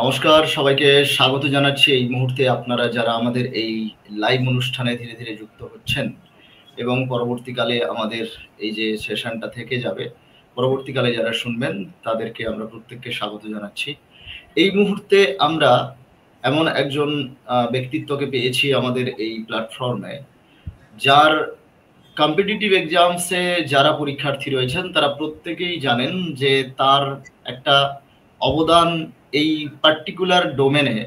নমস্কার, সবাইকে স্বাগত জানাচ্ছি এই মুহূর্তে আপনারা যারা আমাদের এই লাইভ অনুষ্ঠানে ধীরে ধীরে যুক্ত হচ্ছেন এবং পরবর্তীকালে আমাদের এই যে সেশনটা থেকে যাবে, পরবর্তীকালে যারা শুনবেন তাদেরকে আমরা প্রত্যেককে স্বাগত জানাচ্ছি। এই মুহূর্তে আমরা এমন একজন ব্যক্তিত্বকে পেয়েছি আমাদের এই প্ল্যাটফর্মে, যার কম্পিটিটিভ এক্সামসে যারা পরীক্ষার্থী রয়েছেন তারা প্রত্যেকেই জানেন যে তার একটা অবদান এই পার্টিকুলার ডোমেনে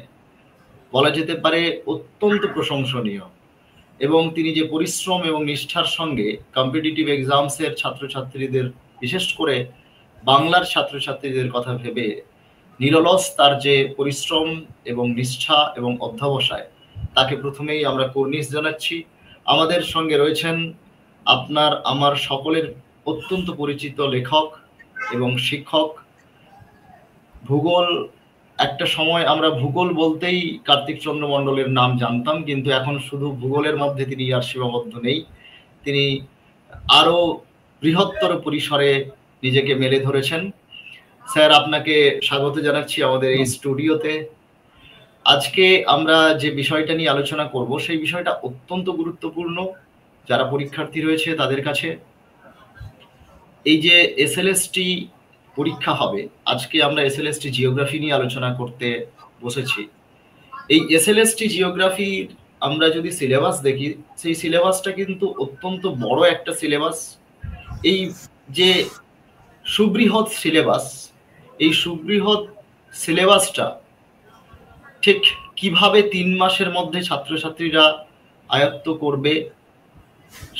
বলা যেতে পারে অত্যন্ত প্রশংসনীয়, এবং তিনি যে পরিশ্রম এবং নিষ্ঠার সঙ্গে কম্পিটিটিভ এক্সামসের ছাত্রছাত্রীদের, বিশেষ করে বাংলার ছাত্রছাত্রীদের কথা ভেবে নিরলস তার যে পরিশ্রম এবং নিষ্ঠা এবং অধ্যবসায়, তাকে প্রথমেই আমরা কর্নিশ জানাচ্ছি। আমাদের সঙ্গে রয়েছেন আপনার আমার সকলের অত্যন্ত পরিচিত লেখক এবং শিক্ষক। ভূগোল, একটা সময় আমরা ভূগোল বলতেই কার্তিক চন্দ্র মণ্ডলের নাম জানতাম, কিন্তু এখন শুধু ভূগোলের মধ্যে তিনি আর সীমাবদ্ধ নেই, তিনি আরো বৃহত্তর পরিসরে নিজেকে মেলে ধরেছেন। স্যার, আপনাকে স্বাগত জানাচ্ছি আমাদের এই স্টুডিওতে। আজকে আমরা যে বিষয়টা নিয়ে আলোচনা করব সেই বিষয়টা অত্যন্ত গুরুত্বপূর্ণ যারা পরীক্ষার্থী রয়েছে তাদের কাছে। এই যে এসএলএসটি পরীক্ষা হবে, আজকে আমরা এসএলএসটি জিওগ্রাফি নিয়ে আলোচনা করতে বসেছি। এই এসএলএসটি জিওগ্রাফির আমরা যদি সিলেবাস দেখি, সেই সিলেবাসটা কিন্তু অত্যন্ত বড় একটা সিলেবাস। এই যে সুবৃহৎ সিলেবাস, এই সুবৃহৎ সিলেবাসটা ঠিক কিভাবে 3 মাসের মধ্যে ছাত্রছাত্রীরা আয়ত্ত করবে,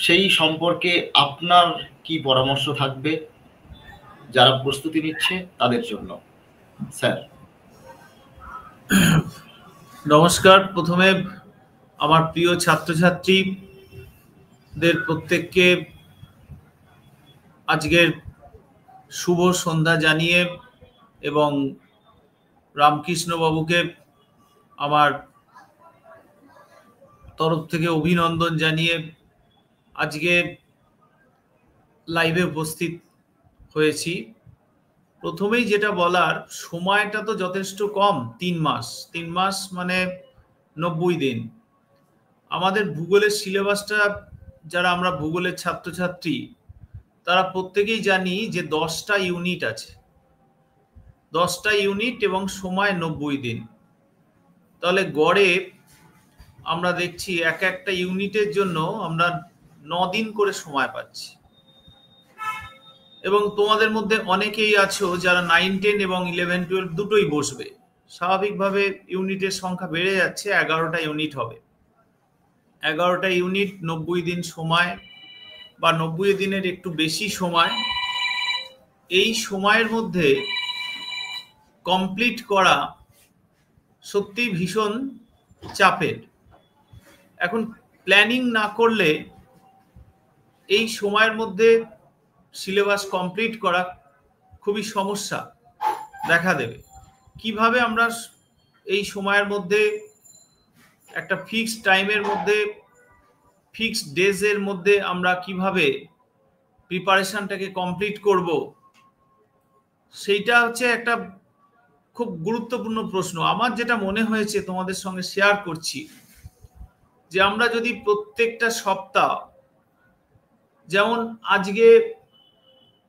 সেই সম্পর্কে আপনার কি পরামর্শ থাকবে যারা প্রস্তুতি নিচ্ছে তাদের জন্য, স্যার? নমস্কার। প্রথমে আমার প্রিয় ছাত্রছাত্রীদের প্রত্যেককে আজকের শুভ সন্ধ্যা জানিয়ে এবং রামকৃষ্ণ বাবুকে আমার তরফ থেকে অভিনন্দন জানিয়ে আজকে লাইভে উপস্থিত হয়েছি। প্রথমেই যেটা বলার, সময়টা তো যথেষ্ট কম, 3 মাস। 3 মাস মানে 90 দিন। আমাদের ভূগোলের সিলেবাসটা, যারা আমরা ভূগোলের ছাত্রছাত্রী তারা প্রত্যেকেই জানি যে 10টা ইউনিট আছে, 10টা ইউনিট এবং সময় 90 দিন। তাহলে গড়ে আমরা দেখছি একটা ইউনিটের জন্য আমরা 9 দিন করে সময় পাচ্ছি। এবং তোমাদের মধ্যে অনেকেই আছো যারা 9, 10 এবং 11, 12 দুটোই বসবে। স্বাভাবিকভাবে ইউনিটের সংখ্যা বেড়ে যাচ্ছে, 11টা ইউনিট হবে। 11টা ইউনিট, 90 দিন সময় বা 90 দিনের একটু বেশি সময়। এই সময়ের মধ্যে কমপ্লিট করা সত্যি ভীষণ চাপের। এখন প্ল্যানিং না করলে এই সময়ের মধ্যে সিলেবাস কমপ্লিট করা খুবই সমস্যা দেখা দেবে। কিভাবে আমরা এই সময়ের মধ্যে একটা ফিক্সড টাইমের মধ্যে, ফিক্সড ডেজের মধ্যে আমরা কিভাবে প্রিপারেশনটাকে কমপ্লিট করব, সেইটা হচ্ছে একটা খুব গুরুত্বপূর্ণ প্রশ্ন। আমার যেটা মনে হয়েছে তোমাদের সঙ্গে শেয়ার করছি, যে আমরা যদি প্রত্যেকটা সপ্তাহ, যেমন আজকে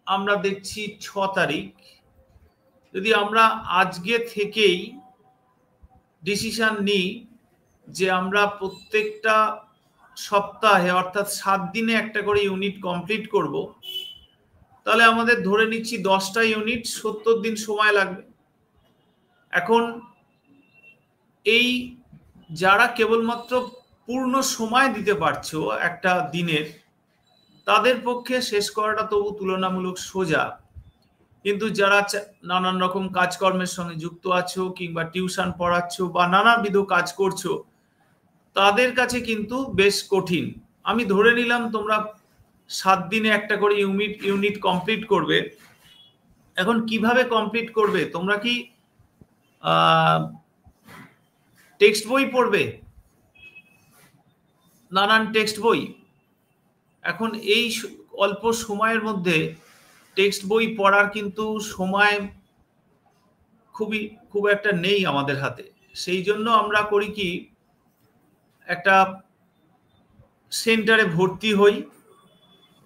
আমরা দেখছি 6 তারিখ, যদি আমরা আজকে থেকেই ডিসিশন নিই যে আমরা প্রত্যেকটা সপ্তাহে অর্থাৎ 7 দিনে একটা করে ইউনিট কমপ্লিট করব, তাহলে আমাদের ধরে নিচ্ছি 10টা ইউনিট 70 দিন সময় লাগবে। এখন এই যারা কেবলমাত্র পূর্ণ সময় দিতে পারছো একটা দিনের, তাদের পক্ষে শেষ করাটা তবু তুলনামূলক সোজা। কিন্তু যারা নানান রকম কাজকর্মের সঙ্গে যুক্ত আছো কিংবা টিউশন পড়াচ্ছো বা নানাবিধ কাজ করছো, তাদের কাছে কিন্তু বেশ কঠিন। আমি ধরে নিলাম তোমরা 7 দিনে একটা করে ইউনিট কমপ্লিট করবে। এখন কিভাবে কমপ্লিট করবে? তোমরা কি টেক্সট বই পড়বে? নানান টেক্সট বই। এখন এই অল্প সময়ের মধ্যে টেক্সট বই পড়ার কিন্তু সময় খুব খুব একটা নেই আমাদের হাতে। সেই জন্য আমরা করি কি, একটা সেন্টারে ভর্তি হই,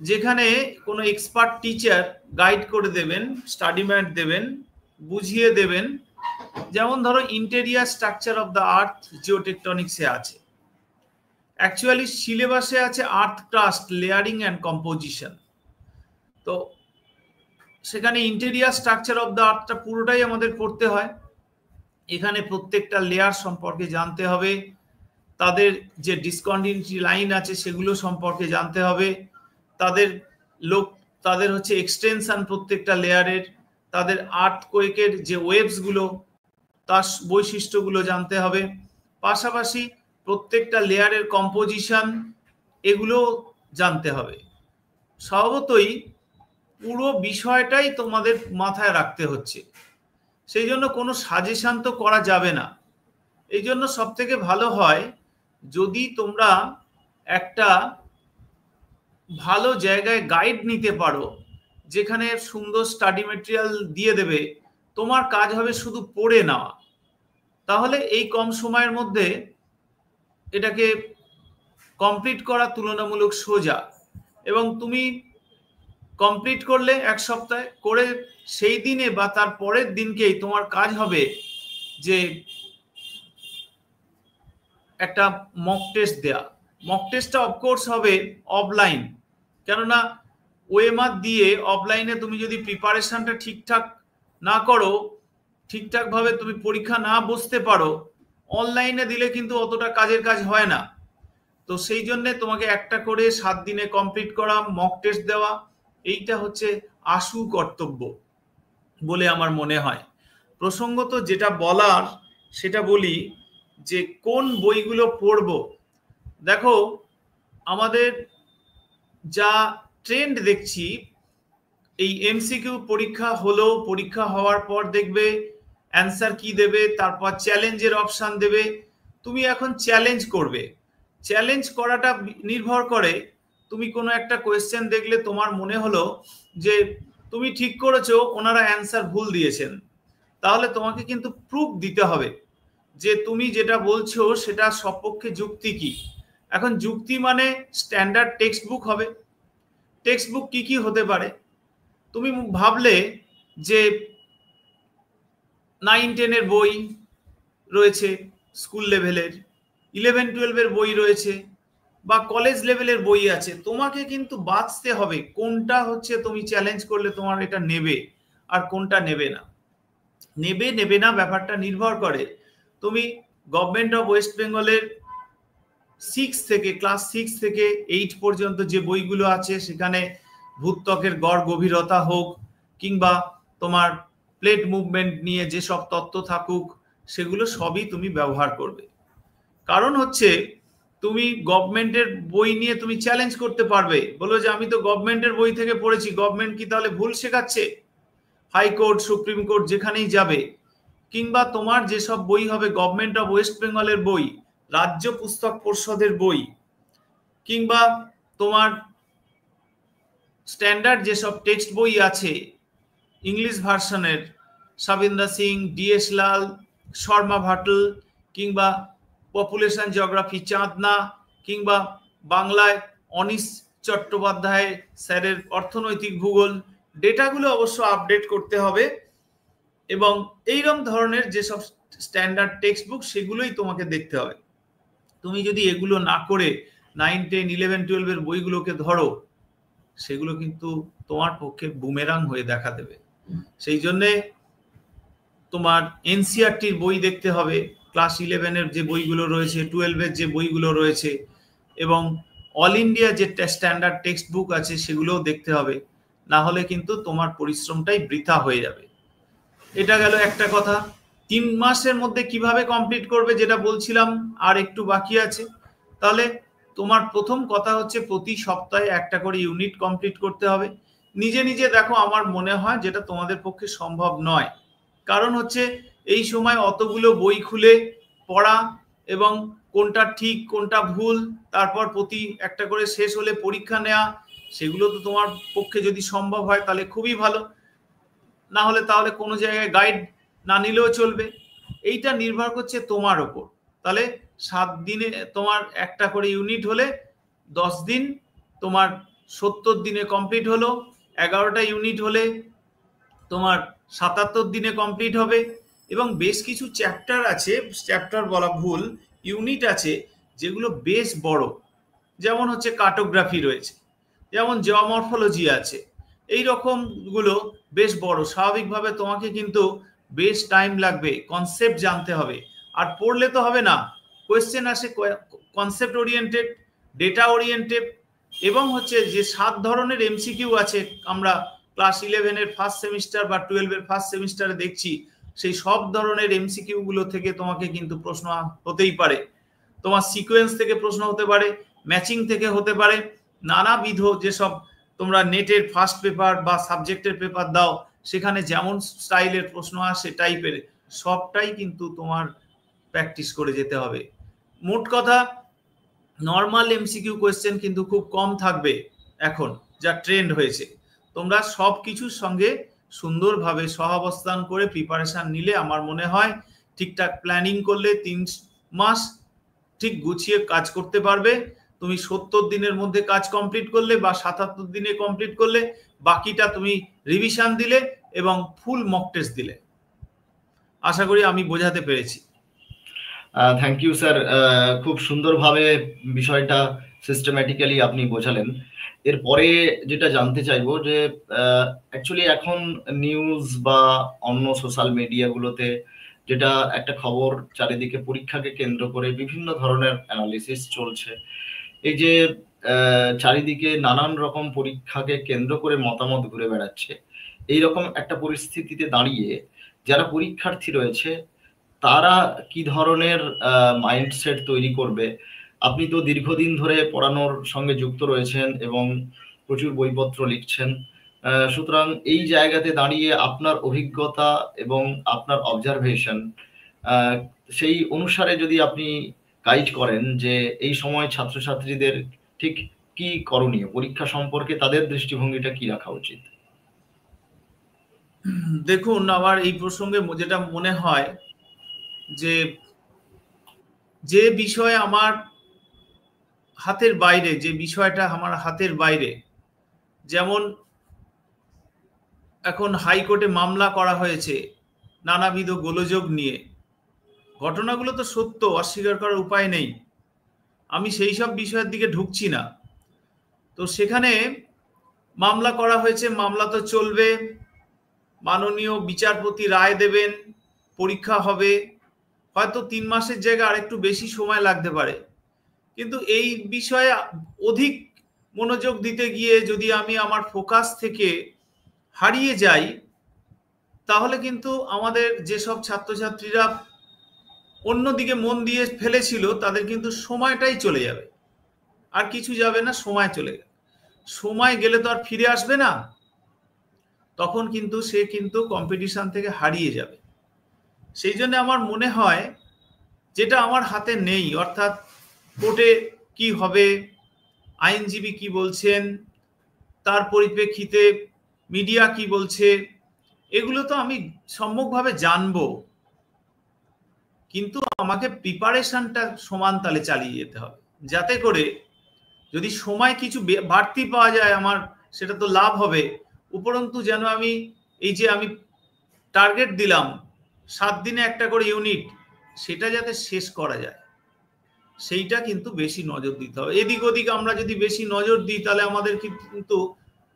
যেখানে কোনো এক্সপার্ট টিচার গাইড করে দেবেন, স্টাডি ম্যাট দেবেন, বুঝিয়ে দেবেন। যেমন ধরো interior structure of the earth জিওটেকটনিক্সে আছে, অ্যাকচুয়ালি সিলেবাসে আছে earth crust layering and composition. তো সেখানে ইন্টেরিয়ার স্ট্রাকচার অফ দ্য আর্থটা পুরোটাই আমাদের পড়তে হয়। এখানে প্রত্যেকটা লেয়ার সম্পর্কে জানতে হবে, তাদের যে ডিসকন্টিনিউটি লাইন আছে সেগুলো সম্পর্কে জানতে হবে, তাদের হচ্ছে এক্সটেনশন প্রত্যেকটা লেয়ারের, তাদের আর্থকোয়েকের যে ওয়েভসগুলো তার বৈশিষ্ট্যগুলো জানতে হবে, পাশাপাশি প্রত্যেকটা লেয়ারের কম্পোজিশন এগুলো জানতে হবে। স্বভাবতই পুরো বিষয়টাই তোমাদের মাথায় রাখতে হচ্ছে, সেই জন্য কোনো সাজেশন তো করা যাবে না। এই জন্য সব থেকে ভালো হয় যদি তোমরা একটা ভালো জায়গায় গাইড নিতে পারো, যেখানে সুন্দর স্টাডি মেটেরিয়াল দিয়ে দেবে, তোমার কাজ হবে শুধু পড়ে নেওয়া। তাহলে এই কম সময়ের মধ্যে এটাকে কমপ্লিট করা তুলনামূলক সোজা, এবং তুমি কমপ্লিট করলে এক সপ্তাহে করে সেই দিনে বা তার পরের দিনকেই তোমার কাজ হবে যে একটা মক টেস্ট দেয়া। মক টেস্টটা অফকোর্স হবে অফলাইন, কেননা ওএমআর দিয়ে অফলাইনে তুমি যদি প্রিপারেশনটা ঠিকঠাক না করো, ঠিকঠাকভাবে তুমি পরীক্ষা না বসতে পারো, অনলাইনে দিলে কিন্তু অতটা কাজের কাজ হয় না। তো সেই জন্যে তোমাকে একটা করে 7 দিনে কমপ্লিট করা, মক টেস্ট দেওয়া, এইটা হচ্ছে আশু কর্তব্য বলে আমার মনে হয়। প্রসঙ্গত যেটা বলার সেটা বলি, যে কোন বইগুলো পড়বো। দেখো, আমাদের যা ট্রেন্ড দেখছি, এই এমসিকিউ পরীক্ষা হলো, পরীক্ষা হওয়ার পর দেখবে অ্যান্সার কি দেবে, তারপর চ্যালেঞ্জের অপশান দেবে, তুমি এখন চ্যালেঞ্জ করবে। চ্যালেঞ্জ করাটা নির্ভর করে, তুমি কোনো একটা কোয়েশ্চেন দেখলে তোমার মনে হলো যে তুমি ঠিক করেছো, ওনারা অ্যান্সার ভুল দিয়েছেন, তাহলে তোমাকে কিন্তু প্রুফ দিতে হবে যে তুমি যেটা বলছো সেটা সপক্ষে যুক্তি কি। এখন যুক্তি মানে স্ট্যান্ডার্ড টেক্সট বুক হবে। টেক্সট বুক কি কি হতে পারে? তুমি ভাবলে যে 9-10 বই রয়েছে স্কুল লেভেলের, 11-12 বই রয়েছে, বা কলেজ লেভেলের বই আছে। তোমাকে কিন্তু বাছতে হবে কোনটা হচ্ছে তুমি চ্যালেঞ্জ করলে তোমার এটা নেবে আর কোনটা নেবে না। নেবে না ব্যাপারটা নির্ভর করে তুমি গভর্নমেন্ট অফ ওয়েস্ট বেঙ্গলের ক্লাস 6 থেকে 8 পর্যন্ত যে বইগুলো আছে, সেখানে ভূত্বকের গড় গভীরতা হোক কিংবা তোমার প্লেট মুভমেন্ট নিয়ে যেসব তত্ত্ব থাকুক, সেগুলো সবই তুমি ব্যবহার করবে। কারণ হচ্ছে তুমি গভর্নমেন্টের বই নিয়ে তুমি চ্যালেঞ্জ করতে পারবে, বলো যে আমি তো গভর্নমেন্টের বই থেকে পড়েছি, গভর্নমেন্ট কি তাহলে ভুল শেখাচ্ছে? হাইকোর্ট, সুপ্রিম কোর্ট যেখানেই যাবে, কিংবা তোমার যেসব বই হবে গভর্নমেন্ট অফ ওয়েস্ট বেঙ্গলের বই, রাজ্য পুস্তক পর্ষদের বই, কিংবা তোমার স্ট্যান্ডার্ড যেসব টেক্সট বই আছে ইংলিশ ভার্সনের, সাবিন্দা সিং, ডিএস লাল, শর্মা ভাটল, কিংবা পপুলেশন জিওগ্রাফি চাঁদনা, কিংবা বাংলায় অনিশ চট্টোপাধ্যায় স্যারের অর্থনৈতিক ভূগোল, ডেটাগুলো অবশ্য আপডেট করতে হবে। এবং এইরকম ধরনের যেসব স্ট্যান্ডার্ড টেক্সট বুক, সেগুলোই তোমাকে দেখতে হবে। তুমি যদি এগুলো না করে 9, 10, 11, 12 বইগুলোকে ধরো, সেগুলো কিন্তু তোমার পক্ষে বুমেরাং হয়ে দেখা দেবে। সেই জন্যে তোমার এনসিআরটির বই দেখতে হবে, ক্লাস 11 যে বইগুলো রয়েছে, 12 যে বইগুলো রয়েছে, এবং অল ইন্ডিয়া যে স্ট্যান্ডার্ড টেক্সট বুক আছে সেগুলোও দেখতে হবে। না হলে কিন্তু তোমার পরিশ্রমটাই বৃথা হয়ে যাবে। এটা গেল একটা কথা। 3 মাসের মধ্যে কিভাবে কমপ্লিট করবে যেটা বলছিলাম, আর একটু বাকি আছে। তাহলে তোমার প্রথম কথা হচ্ছে প্রতি সপ্তাহে একটা করে ইউনিট কমপ্লিট করতে হবে। নিজে নিজে দেখো, আমার মনে হয় যেটা তোমাদের পক্ষে সম্ভব নয়। কারণ হচ্ছে এই সময় অতগুলো বই খুলে পড়া এবং কোনটা ঠিক কোনটা ভুল, তারপর প্রতি একটা করে শেষ হলে পরীক্ষা নেওয়া, সেগুলো তো তোমার পক্ষে যদি সম্ভব হয় তাহলে খুবই ভালো। না হলে তাহলে কোনো জায়গায় গাইড না নিলেও চলবে, এইটা নির্ভর করছে তোমার ওপর। তাহলে 7 দিনে তোমার একটা করে ইউনিট হলে 10 দিন তোমার 70 দিনে কমপ্লিট হলো, 11টা ইউনিট হলে তোমার 77 দিনে কমপ্লিট হবে। এবং বেশ কিছু চ্যাপ্টার আছে, চ্যাপ্টার বলা ভুল, ইউনিট আছে যেগুলো বেশ বড়, যেমন হচ্ছে কার্টোগ্রাফি রয়েছে, যেমন জিওমরফোলজি আছে, এই রকমগুলো বেশ বড়। স্বাভাবিকভাবে তোমাকে কিন্তু বেশ টাইম লাগবে, কনসেপ্ট জানতে হবে। আর পড়লে তো হবে না, কোয়েশ্চেন আসে কনসেপ্ট ওরিয়েন্টেড, ডেটা ওরিয়েন্টেড, এবং হচ্ছে যে 7 ধরনের এমসিকিউ আছে আমরা ক্লাস 11-এর ফার্স্ট সেমিস্টার বা 12-এর ফার্স্ট সেমিস্টারে দেখছি, সেই সব ধরনের এমসিকিউ গুলো থেকে তোমাকে কিন্তু প্রশ্ন হতেই পারে। তোমার সিকোয়েন্স থেকে প্রশ্ন হতে পারে, ম্যাচিং থেকে হতে পারে, নানাবিধ যেসব তোমরা নেটের ফার্স্ট পেপার বা সাবজেক্টের পেপার দাও সেখানে যেমন স্টাইলের প্রশ্ন আসে টাইপের, সবটাই কিন্তু তোমার প্র্যাকটিস করে যেতে হবে। মোট কথা নর্মাল এমসিকিউ কোয়েশ্চেন কিন্তু খুব কম থাকবে এখন, যা ট্রেন্ড হয়েছে। তোমরা সব কিছুর সঙ্গে সুন্দরভাবে সহাবস্থান করে প্রিপারেশন নিলে আমার মনে হয় ঠিকঠাক প্ল্যানিং করলে 3 মাস ঠিক গুছিয়ে কাজ করতে পারবে। তুমি 70 দিনের মধ্যে কাজ কমপ্লিট করলে বা 77 দিনে কমপ্লিট করলে, বাকিটা তুমি রিভিশন দিলে এবং ফুল মক টেস্ট দিলে। আশা করি আমি বোঝাতে পেরেছি। থ্যাংক ইউ স্যার, খুব সুন্দরভাবে বিষয়টা সিস্টেম্যাটিক্যালি আপনি বোঝালেন। এরপরে যেটা জানতে চাইবো যে অ্যাকচুয়ালি এখন নিউজ বা অন্য সোশ্যাল মিডিয়াগুলোতে যেটা একটা খবর চারিদিকে পরীক্ষাকে কেন্দ্র করে বিভিন্ন ধরনের অ্যানালিসিস চলছে, এই যে চারিদিকে নানান রকম পরীক্ষাকে কেন্দ্র করে মতামত ঘুরে বেড়াচ্ছে, এইরকম একটা পরিস্থিতিতে দাঁড়িয়ে যারা পরীক্ষার্থী রয়েছে তারা কি ধরনের মাইন্ডসেট তৈরি করবে? আপনি তো দীর্ঘদিন ধরে পড়ানোর সঙ্গে যুক্ত রয়েছেন এবং প্রচুর বইপত্র লিখছেন, সুতরাং এই জায়গাতে দাঁড়িয়ে আপনার অভিজ্ঞতা এবং আপনার অবজারভেশন সেই অনুসারে যদি আপনি গাইড করেন যে এই সময় ছাত্রছাত্রীদের ঠিক কি করণীয়, পরীক্ষা সম্পর্কে তাদের দৃষ্টিভঙ্গিটা কি রাখা উচিত? দেখুন, আমার এই প্রসঙ্গে যেটা মনে হয় যে বিষয় আমার হাতের বাইরে, যে বিষয়টা আমার হাতের বাইরে, যেমন এখন হাইকোর্টে মামলা করা হয়েছে নানাবিধ গোলযোগ নিয়ে, ঘটনাগুলো তো সত্য, অস্বীকার করার উপায় নেই, আমি সেই সব বিষয়ের দিকে ঢুকছি না। তো সেখানে মামলা করা হয়েছে, মামলা তো চলবে, মাননীয় বিচারপতি রায় দেবেন, পরীক্ষা হবে, হয়তো 3 মাসের জায়গায় আরেকটু বেশি সময় লাগতে পারে। কিন্তু এই বিষয়ে অধিক মনোযোগ দিতে গিয়ে যদি আমি আমার ফোকাস থেকে হারিয়ে যাই, তাহলে কিন্তু আমাদের যেসব ছাত্রছাত্রীরা অন্যদিকে মন দিয়ে ফেলেছিল তাদের কিন্তু সময়টাই চলে যাবে, আর কিছু যাবে না, সময় চলে যাবে। সময় গেলে তো আর ফিরে আসবে না, তখন কিন্তু সে কিন্তু কম্পিটিশন থেকে হারিয়ে যাবে। সেই জন্য আমার মনে হয় যেটা আমার হাতে নেই, অর্থাৎ কোর্টে কি হবে, আইনজীবী কি বলছেন, তার পরিপ্রেক্ষিতে মিডিয়া কি বলছে, এগুলো তো আমি সম্যকভাবে জানবো, কিন্তু আমাকে প্রিপারেশনটা সমান তালে চালিয়ে যেতে হবে, যাতে করে যদি সময় কিছু বাড়তি পাওয়া যায় আমার, সেটা তো লাভ হবে। উপরন্তু যেন আমি এই যে আমি টার্গেট দিলাম 7 দিনে একটা করে ইউনিট, সেটা যাতে শেষ করা যায়, সেইটা কিন্তু বেশি নজর দিতে হবে। এদিক ওদিক আমরা যদি বেশি নজর দিই তাহলে আমাদের কিন্তু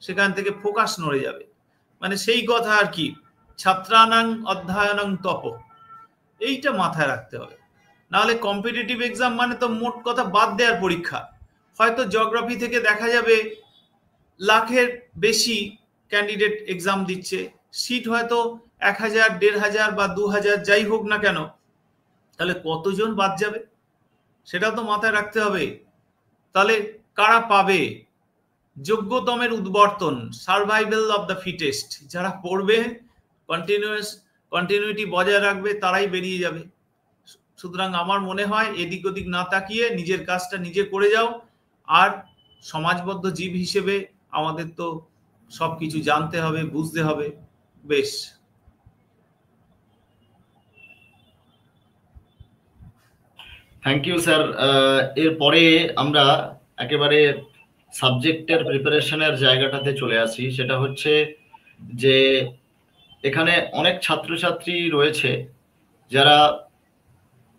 সেখান থেকে ফোকাস নড়ে যাবে। মানে সেই কথা আর কি, ছাত্রানাং অধ্যয়নং তপ, এইটা মাথায় রাখতে হবে। নাহলে কম্পিটিটিভ এক্সাম মানে তো মোট কথা বাদ দেওয়ার পরীক্ষা। হয়তো জিওগ্রাফি থেকে দেখা যাবে লাখের বেশি ক্যান্ডিডেট এক্সাম দিচ্ছে, সিট হয়তো 1000, 1500 বা 2000 যাই হোক না কেন, তাহলে কতজন বাদ যাবে সেটা তো মাথায় রাখতে হবে। তাহলে কারা পাবে? যোগ্যতমের উদ্বর্তন, সার্ভাইভাল অফ দ্য ফিটেস্ট, যারা পড়বে, কন্টিনিউটি বজায় রাখবে, তারাই বেরিয়ে যাবে। সুতরাং আমার মনে হয় এদিক ওদিক না তাকিয়ে নিজের কাজটা নিজে করে যাও। আর সমাজবদ্ধ জীব হিসেবে আমাদের তো সবকিছু জানতে হবে, বুঝতে হবে। বেশ, থ্যাংক ইউ স্যার। এরপরে আমরা একেবারে সাবজেক্টের প্রিপারেশনের জায়গাটাতে চলে আসি। সেটা হচ্ছে যে এখানে অনেক ছাত্রছাত্রী রয়েছে যারা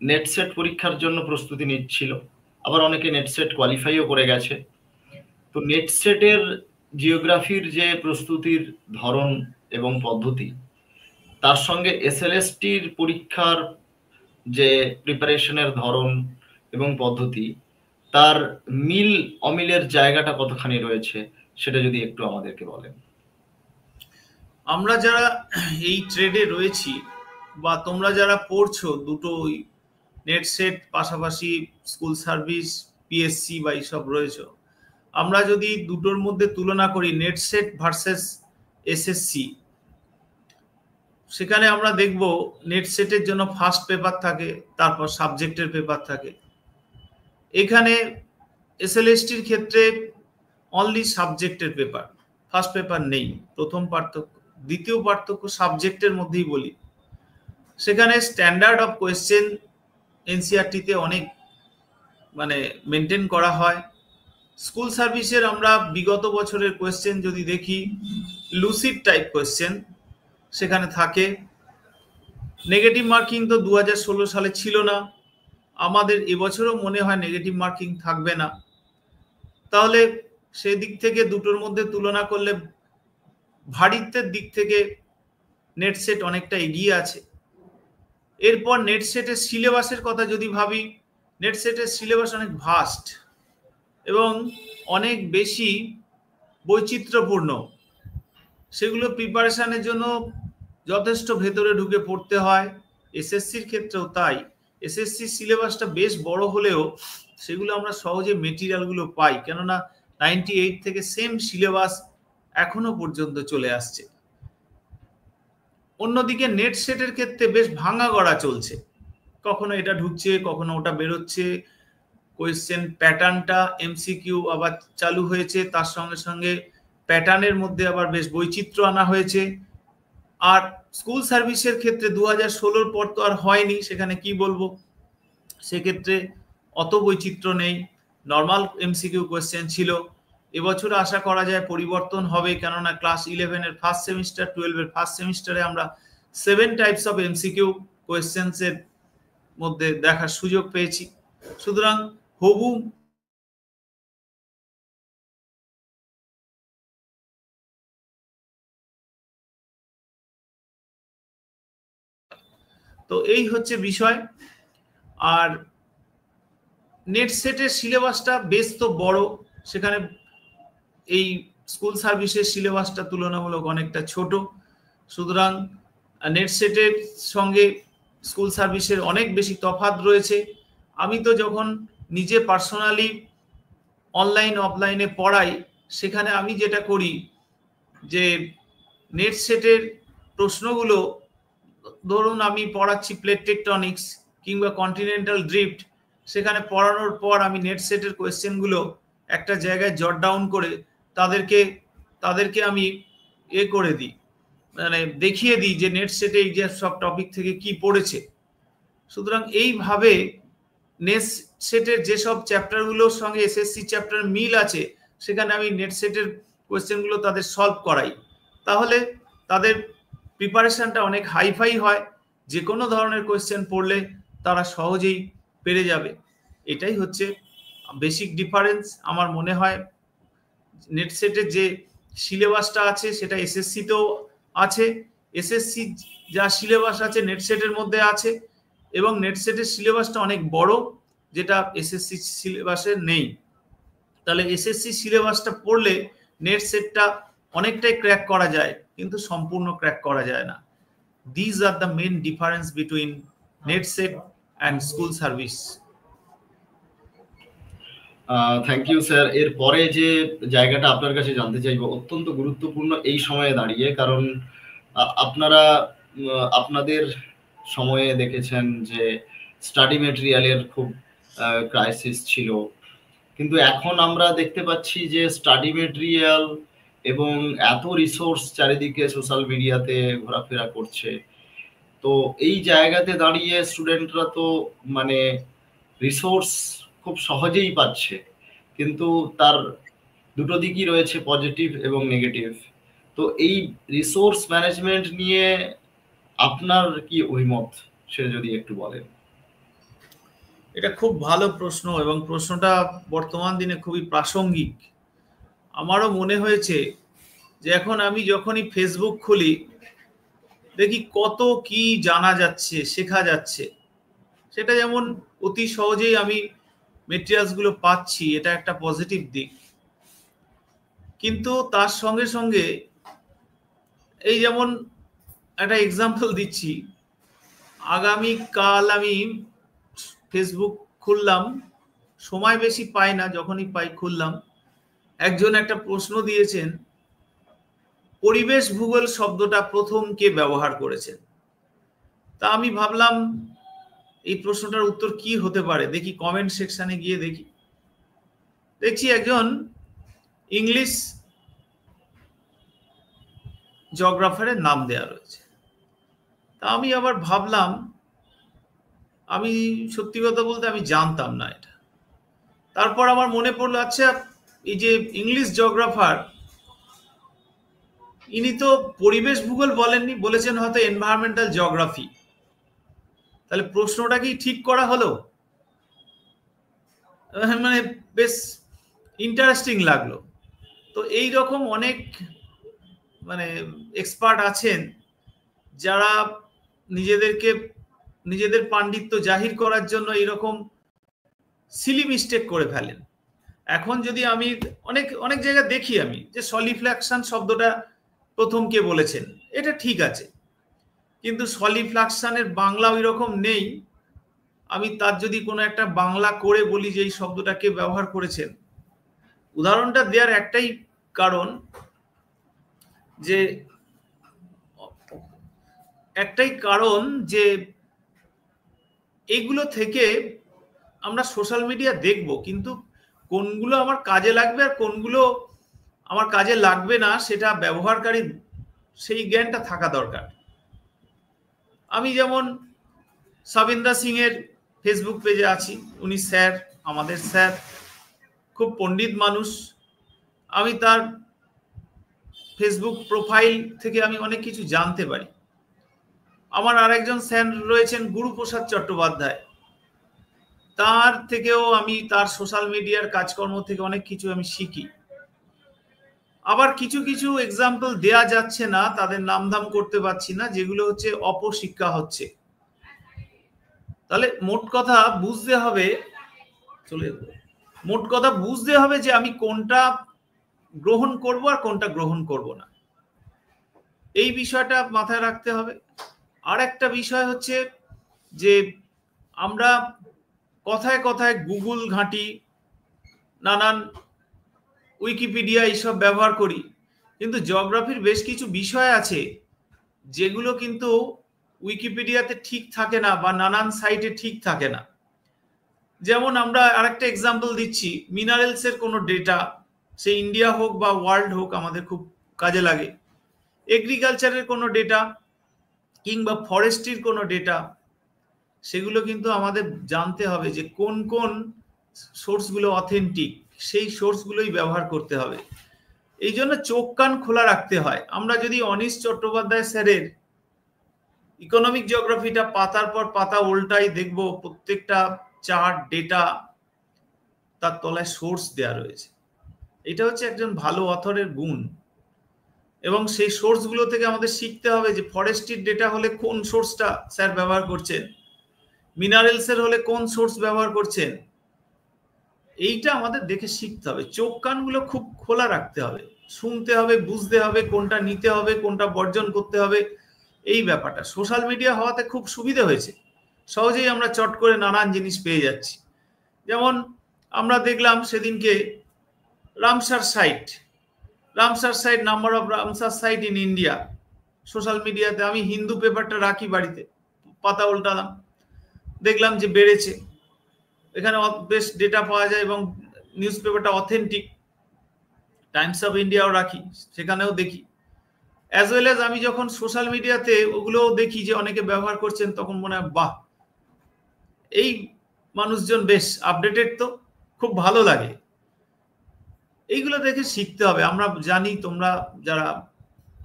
নেট সেট পরীক্ষার জন্য প্রস্তুতি নিচ্ছিল, আবার অনেকে নেট সেট কোয়ালিফাইও করে গেছে। তো নেট সেটের জিওগ্রাফির যে প্রস্তুতির ধরন এবং পদ্ধতি, তার সঙ্গে এসএলএসটির পরীক্ষার যে প্রিপারেশনের ধরন এবং পদ্ধতি, তার মিল অমিলের জায়গাটা কতখানি রয়েছে সেটা যদি একটু আমাদেরকে বলেন। আমরা যারা এই ট্রেডে রয়েছি বা তোমরা যারা পড়ছো দুটো নেট সেট পাশাপাশি স্কুল সার্ভিস পিএসসি বা এইসব রয়েছে, আমরা যদি দুটোর মধ্যে তুলনা করি নেট সেট ভার্সেস এসএসসি, সেখানে আমরা দেখব নেট সেটের জন্য ফার্স্ট পেপার থাকে, তারপর সাবজেক্টের পেপার থাকে। এখানে এসএলএসটির ক্ষেত্রে অনলি সাবজেক্টের পেপার, ফার্স্ট পেপার নেই। প্রথম পার্থক্য। দ্বিতীয় পার্থক্য সাবজেক্টের মধ্যেই বলি, সেখানে স্ট্যান্ডার্ড অফ কোয়েশ্চেন এনসিআরটিতে অনেক মেনটেন করা হয়। স্কুল সার্ভিসের আমরা বিগত বছরের কোয়েশ্চেন যদি দেখি, লুসিড টাইপ কোয়েশ্চেন সেখানে থাকে। নেগেটিভ মার্কিং তো 2016 সালে ছিল না, আমাদের এবছরও মনে হয় নেগেটিভ মার্কিং থাকবে না। তাহলে সেই দিক থেকে দুটোর মধ্যে তুলনা করলে ভারীত্বের দিক থেকে নেট সেট অনেকটা এগিয়ে আছে। এরপর নেট সেটের সিলেবাসের কথা যদি ভাবি, নেট সেটের সিলেবাস অনেক ভাস্ট এবং অনেক বেশি বৈচিত্র্যপূর্ণ। সেগুলো প্রিপারেশনের জন্য যথেষ্ট ভেতরে ঢুকে পড়তে হয়। এসএসসির ক্ষেত্রেও তাই। এসএসসির সিলেবাসটা বেশ বড় হলেও সেগুলো আমরা সহজে মেটেরিয়ালগুলো পাই, কেননা 98 থেকে সেম সিলেবাস এখনো পর্যন্ত চলে আসছে। অন্যদিকে নেট সেটের ক্ষেত্রে বেশ ভাঙা গড়া চলছে, কখনো এটা ঢুকছে কখনো ওটা বেরোচ্ছে। কোয়েশ্চেন প্যাটার্নটা এমসিকিউ আবার চালু হয়েছে, তার সঙ্গে সঙ্গে প্যাটার্নের মধ্যে আবার বেশ বৈচিত্র্য আনা হয়েছে। আর স্কুল সার্ভিসের ক্ষেত্রে 2016 পর তো আর হয়নি, সেখানে কি বলবো, সেক্ষেত্রে অত বৈচিত্র্য নেই, নর্মাল এমসিকিউ কোয়েশ্চেন ছিল। এবছর আশা করা যায় পরিবর্তন হবে, কেননা ক্লাস 11-এর ফার্স্ট সেমিস্টার, 12-এর ফার্স্ট সেমিস্টারে আমরা 7 টাইপস অফ এমসিকিউ কোয়েশ্চেন্স এর মধ্যে দেখার সুযোগ পেয়েছি। সুতরাং হবু তো এই হচ্ছে বিষয়। আর নেট সেটের সিলেবাসটা বেশ তো বড়, সেখানে এই স্কুল সার্ভিসের সিলেবাসটা তুলনামূলক অনেকটা ছোট। সুতরাং নেট সেটের সঙ্গে স্কুল সার্ভিসের অনেক বেশি তফাৎ রয়েছে। আমি তো যখন নিজে পার্সোনালি অনলাইন অফলাইনে পড়াই, সেখানে আমি যেটা করি যে নেট সেটের প্রশ্নগুলো, ধরুন আমি পড়াচ্ছি প্লেট টেকটনিক্স কিংবা কন্টিনেন্টাল ড্রিফট, সেখানে পড়ানোর পর আমি নেট সেটের কোয়েশ্চেনগুলো একটা জায়গায় জট ডাউন করে তাদেরকে আমি করে দিই, দেখিয়ে দিই যে নেট সেটে এই যে সব টপিক থেকে কি পড়েছে। সুতরাং এইভাবে নেট সেটের যেসব চ্যাপ্টারগুলোর সঙ্গে এসএসসি চ্যাপ্টার মিল আছে, সেখানে আমি নেট সেটের কোয়েশ্চেনগুলো তাদের সলভ করাই। তাহলে তাদের প্রিপারেশনটা অনেক হাইফাই হয়, যে কোনো ধরনের কোয়েশ্চেন পড়লে তারা সহজেই পেরে যাবে। এটাই হচ্ছে বেসিক ডিফারেন্স আমার মনে হয়। নেট সেটের যে সিলেবাসটা আছে সেটা এসএসসিতেও আছে, এসএসসি যা সিলেবাস আছে নেট সেটের মধ্যে আছে, এবং নেট সেটের সিলেবাসটা অনেক বড়, যেটা এসএসসি সিলেবাসে নেই। তাহলে এসএসসি সিলেবাসটা পড়লে নেট সেটটা অনেকটাই ক্র্যাক করা যায়, কিন্তু সম্পূর্ণ ক্র্যাক করা যায় না। These are the main difference between net set and school service. Thank you sir. এরপরে যে জায়গাটা আপনার কাছে জানতে চাইবো, অত্যন্ত গুরুত্বপূর্ণ এই সময়ে দাঁড়িয়ে, কারণ আপনারা আপনাদের সময়ে দেখেছেন যে স্টাডি মেটেরিয়ালের খুব ক্রাইসিস ছিল, কিন্তু এখন আমরা দেখতে পাচ্ছি যে স্টাডি মেটেরিয়াল এবং এত রিসোর্স চারিদিকে সোশ্যাল মিডিয়াতে ঘোরাফেরা করছে। তো এই জায়গাতে দাঁড়িয়ে স্টুডেন্টরা তো রিসোর্স খুব সহজেই পাচ্ছে, কিন্তু তার দুটো দিকই রয়েছে, পজিটিভ এবং নেগেটিভ। তো এই রিসোর্স ম্যানেজমেন্ট নিয়ে আপনার কি অভিমত, সে যদি একটু বলেন। এটা খুব ভালো প্রশ্ন, এবং প্রশ্নটা বর্তমান দিনে খুবই প্রাসঙ্গিক। আমারও মনে হয়েছে যে এখন আমি যখনই ফেসবুক খুলি দেখি কত কি জানা যাচ্ছে, শেখা যাচ্ছে। সেটা যেমন অতি সহজেই আমি মেটেরিয়ালস গুলো পাচ্ছি, এটা একটা পজিটিভ দিক। কিন্তু তার সঙ্গে সঙ্গে এই যেমন একটা এক্সাম্পল দিচ্ছি, আগামীকাল আমি ফেসবুক খুললাম, সময় বেশি পাই না, যখনই পাই খুললাম, একজন একটা প্রশ্ন দিয়েছেন, পরিবেশ ভূগোল শব্দটা প্রথম কে ব্যবহার করেছেন। তা আমি ভাবলাম এই প্রশ্নটার উত্তর কি হতে পারে, দেখি কমেন্ট সেকশনে গিয়ে দেখছি একজন ইংলিশ জিওগ্রাফারের নাম দেয়া রয়েছে। তা আমি আবার ভাবলাম, আমি সত্যি কথা বলতে আমি জানতাম না এটা। তারপর আমার মনে পড়লো, আচ্ছা এই যে ইংলিশ জিওগ্রাফার, ইনি তো পরিবেশ ভূগোল বলেননি, বলেছেন হয়তো এনভায়রনমেন্টাল জিওগ্রাফি। তাহলে প্রশ্নটা কি ঠিক করা হলো? মানে বেশ ইন্টারেস্টিং লাগলো। তো এই রকম অনেক মানে এক্সপার্ট আছেন যারা নিজেদের পাণ্ডিত্য জাহির করার জন্য এইরকম সিলি মিস্টেক করে ফেলেন। এখন যদি আমি অনেক অনেক জায়গায় দেখি আমি যে সলিফ্ল্যাকশন শব্দটা প্রথম কে বলেছেন, এটা ঠিক আছে, কিন্তু সলিফ্ল্যাকশনের বাংলা ওই রকম নেই। আমি তার যদি কোনো একটা বাংলা করে বলি যে এই শব্দটা কে ব্যবহার করেছেন, উদাহরণটা দেওয়ার একটাই কারণ, যে এইগুলো থেকে আমরা সোশ্যাল মিডিয়া দেখব, কিন্তু কোনগুলো আমার কাজে লাগবে আর কোনগুলো আমার কাজে লাগবে না সেটা ব্যবহারকারী সেই জ্ঞানটা থাকা দরকার। আমি যেমন সাবিন্দা সিং এর ফেসবুক পেজে আছি, উনি স্যার, আমাদের স্যার, খুব পণ্ডিত মানুষ। আমি তার ফেসবুক প্রোফাইল থেকে আমি অনেক কিছু জানতে পারি। আমার আরেকজন স্যার রয়েছেন গুরুপ্রসাদ চট্টোপাধ্যায়, তার থেকেও আমি তার সোশ্যাল মিডিয়ার কাজকর্ম থেকে অনেক কিছু আমি শিখি। আবার কিছু কিছু এক্সাম্পল দেয়া যাচ্ছে না, তাদের নামধাম করতে পারছি না, যেগুলো হচ্ছে অপশিক্ষা হচ্ছে। তাহলে মোট কথা বুঝতে হবে যে আমি কোনটা গ্রহণ করব আর কোনটা গ্রহণ করব না, এই বিষয়টা মাথায় রাখতে হবে। আর একটা বিষয় হচ্ছে যে আমরা কথায় কথায় গুগল ঘাঁটি, নানান উইকিপিডিয়া এইসব ব্যবহার করি, কিন্তু জিওগ্রাফির বেশ কিছু বিষয় আছে যেগুলো কিন্তু উইকিপিডিয়াতে ঠিক থাকে না বা নানান সাইটে ঠিক থাকে না। যেমন আমরা আরেকটা এক্সাম্পল দিচ্ছি, মিনারেলসের কোনো ডেটা, সে ইন্ডিয়া হোক বা ওয়ার্ল্ড হোক, আমাদের খুব কাজে লাগে। এগ্রিকালচারের কোনো ডেটা কিংবা ফরেস্ট্রির কোনো ডেটা, সেগুলো কিন্তু আমাদের জানতে হবে যে কোন কোন সোর্সগুলো অথেন্টিক, সেই সোর্সগুলোই ব্যবহার করতে হবে। এই জন্য চোখ কান খোলা রাখতে হয়। আমরা যদি অনিশ চট্টোপাধ্যায় স্যারের ইকোনমিক জিওগ্রাফিটা পাতার পর পাতা উল্টাই, দেখব প্রত্যেকটা চার্ট, ডেটা, তার তলায় সোর্স দেয়া রয়েছে। এটা হচ্ছে একজন ভালো অথরের গুণ। এবং সেই সোর্সগুলো থেকে আমাদের শিখতে হবে যে ফরেস্ট্রির ডেটা হলে কোন সোর্সটা স্যার ব্যবহার করছেন, মিনারেলসের হলে কোন সোর্স ব্যবহার করছেন, এইটা আমাদের দেখে শিখতে হবে। চোখ কানগুলো খুব খোলা রাখতে হবে, শুনতে হবে, বুঝতে হবে কোনটা নিতে হবে, কোনটা বর্জন করতে হবে। এই ব্যাপারটা সোশ্যাল মিডিয়া হওয়াতে খুব সুবিধা হয়েছে, সহজেই আমরা চট করে নানান জিনিস পেয়ে যাচ্ছি। যেমন আমরা দেখলাম সেদিনকে Ramsar site, number of Ramsar site in India, social মিডিয়াতে। আমি হিন্দু পেপারটা রাখি বাড়িতে, পাতা উল্টালাম, দেখলাম যে বেড়েছে। এখানে বেশ ডেটা পাওয়া যায় এবং নিউজ পেপারটা অথেন্টিক। টাইমস অফ ইন্ডিয়াও রাখি, সেখানেও দেখি। অ্যাজ ওয়েল অ্যাজ আমি যখন সোশ্যাল মিডিয়াতে ওগুলোও দেখি যে অনেকে ব্যবহার করছেন, তখন মনে হয় বাহ, এই মানুষজন বেশ আপডেটেড, তো খুব ভালো লাগে। এইগুলো দেখে শিখতে হবে। আমরা জানি তোমরা যারা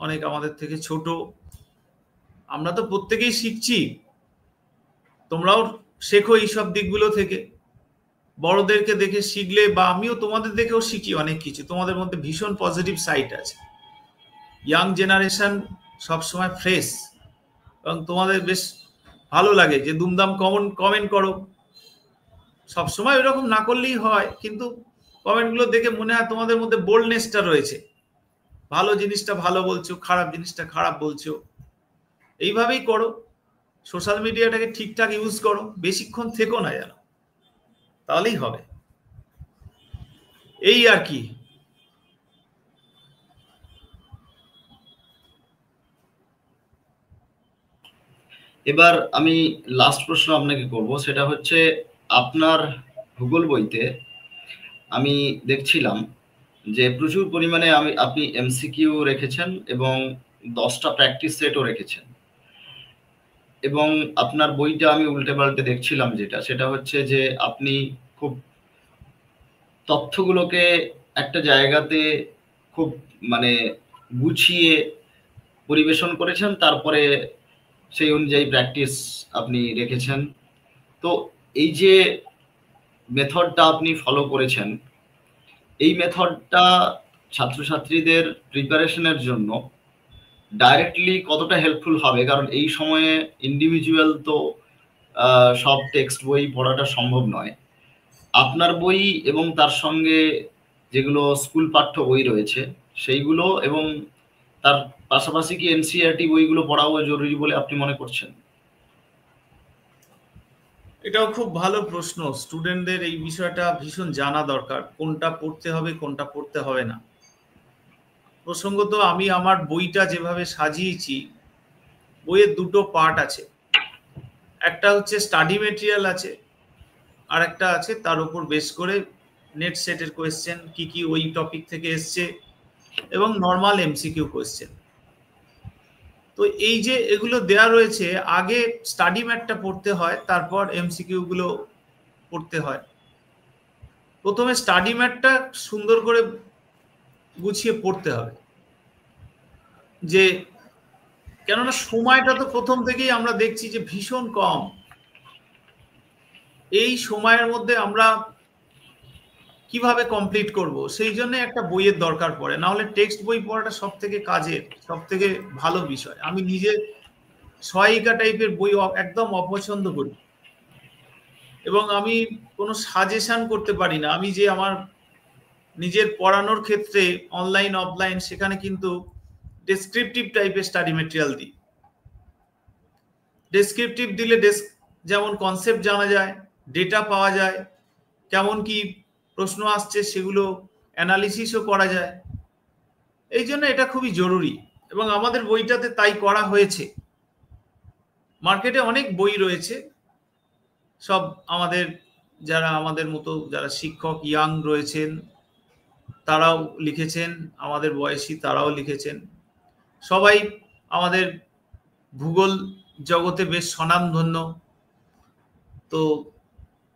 অনেক আমাদের থেকে ছোট, আমরা তো প্রত্যেকেই শিখছি, তোমরাও শেখো এইসব দিকগুলো থেকে। বড়দেরকে দেখে শিখলে, বা আমিও তোমাদের দেখেও শিখি অনেক কিছু। তোমাদের মধ্যে ভীষণ পজিটিভ সাইড আছে। ইয়াং জেনারেশন সবসময় ফ্রেশ, এবং তোমাদের বেশ ভালো লাগে যে দুমদাম কমেন্ট করো। সবসময় এরকম না করলেই হয়, কিন্তু কমেন্টগুলো দেখে মনে হয় তোমাদের মধ্যে বোল্ডনেসটা রয়েছে। ভালো জিনিসটা ভালো বলছো, খারাপ জিনিসটা খারাপ বলছো। এইভাবেই করো, সোশ্যাল মিডিয়াটাকে ঠিকঠাক ইউজ করো, বেশিক্ষণ থেকো না যেন, তাহলেই হবে। এই আর কি। এবার আমি লাস্ট প্রশ্ন আপনাকে করব, সেটা হচ্ছে আপনার ভূগোল বইতে আমি দেখছিলাম যে প্রচুর পরিমাণে আপনি এমসিকিউ রেখেছেন এবং 10টা প্র্যাকটিস সেটও রেখেছেন। এবং আপনার বইটা আমি উল্টে পাল্টে দেখছিলাম, সেটা হচ্ছে যে আপনি খুব তথ্যগুলোকে একটা জায়গাতে খুব মানে গুছিয়ে পরিবেশন করেছেন, তারপরে সেই অনুযায়ী প্র্যাকটিস আপনি রেখেছেন। তো এই যে মেথডটা আপনি ফলো করেছেন, এই মেথডটা ছাত্রছাত্রীদের প্রিপারেশনের জন্য ডাইরেক্টলি কতটা হেল্পফুল হবে? কারণ এই সময়ে ইন্ডিভিজুয়াল তো সব টেক্সট বই পড়াটা সম্ভব নয়। আপনার বই এবং তার সঙ্গে যেগুলো স্কুল পাঠ্য বই রয়েছে সেইগুলো, এবং তার পাশাপাশি কি এনসিইআরটি বইগুলো পড়াও জরুরি বলে আপনি মনে করছেন? এটাও খুব ভালো প্রশ্ন। স্টুডেন্টদের এই বিষয়টা ভীষণ জানা দরকার, কোনটা পড়তে হবে কোনটা পড়তে হবে না। প্রসঙ্গত আমি আমার বইটা যেভাবে সাজিয়েছি, বইয়ের দুটো পার্ট আছে। একটা হচ্ছে স্টাডি মেটেরিয়াল আছে, আর একটা আছে তার উপর বেস করে নেট সেটের কোয়েশ্চেন কি কি ওই টপিক থেকে এসছে, এবং নর্মাল এমসিকিউ কোয়েশ্চেন। তো এই যে এগুলো দেয়া রয়েছে, আগে স্টাডি ম্যাটটা পড়তে হয়, তারপর এমসিকিউ গুলো পড়তে হয়। প্রথমে স্টাডি ম্যাটটা সুন্দর করে গুছিয়ে পড়তে হবে, যে কেননা সময়টা তো প্রথম থেকেই আমরা দেখছি যে ভীষণ কম। এই সময়ের মধ্যে আমরা কিভাবে কমপ্লিট করব, সেই জন্য একটা বইয়ের দরকার পড়ে। না হলে টেক্সট বই পড়াটা সব থেকে কাজের, সব থেকে ভালো বিষয়। আমি নিজে সহায়িকা টাইপের বই একদম অপছন্দ করি, এবং আমি কোনো সাজেশন করতে পারি না। আমি যে আমার নিজের পড়ানোর ক্ষেত্রে অনলাইন অফলাইন, সেখানে কিন্তু ডেসক্রিপটিভ টাইপের স্টাডি মেটেরিয়াল দিই। ডেসক্রিপটিভ দিলে যেমন কনসেপ্ট জানা যায়, ডেটা পাওয়া যায়, কেমন কি প্রশ্ন আসছে সেগুলো অ্যানালিসিসও করা যায়। এই জন্য এটা খুবই জরুরি, এবং আমাদের বইটাতে তাই করা হয়েছে। মার্কেটে অনেক বই রয়েছে, সব আমাদের যারা আমাদের মতো যারা শিক্ষক ইয়াং রয়েছেন তারাও লিখেছেন, আমাদের বয়সী তারাও লিখেছেন। সবাই আমাদের ভূগোল জগতে বেশ স্বনামধন্য। তো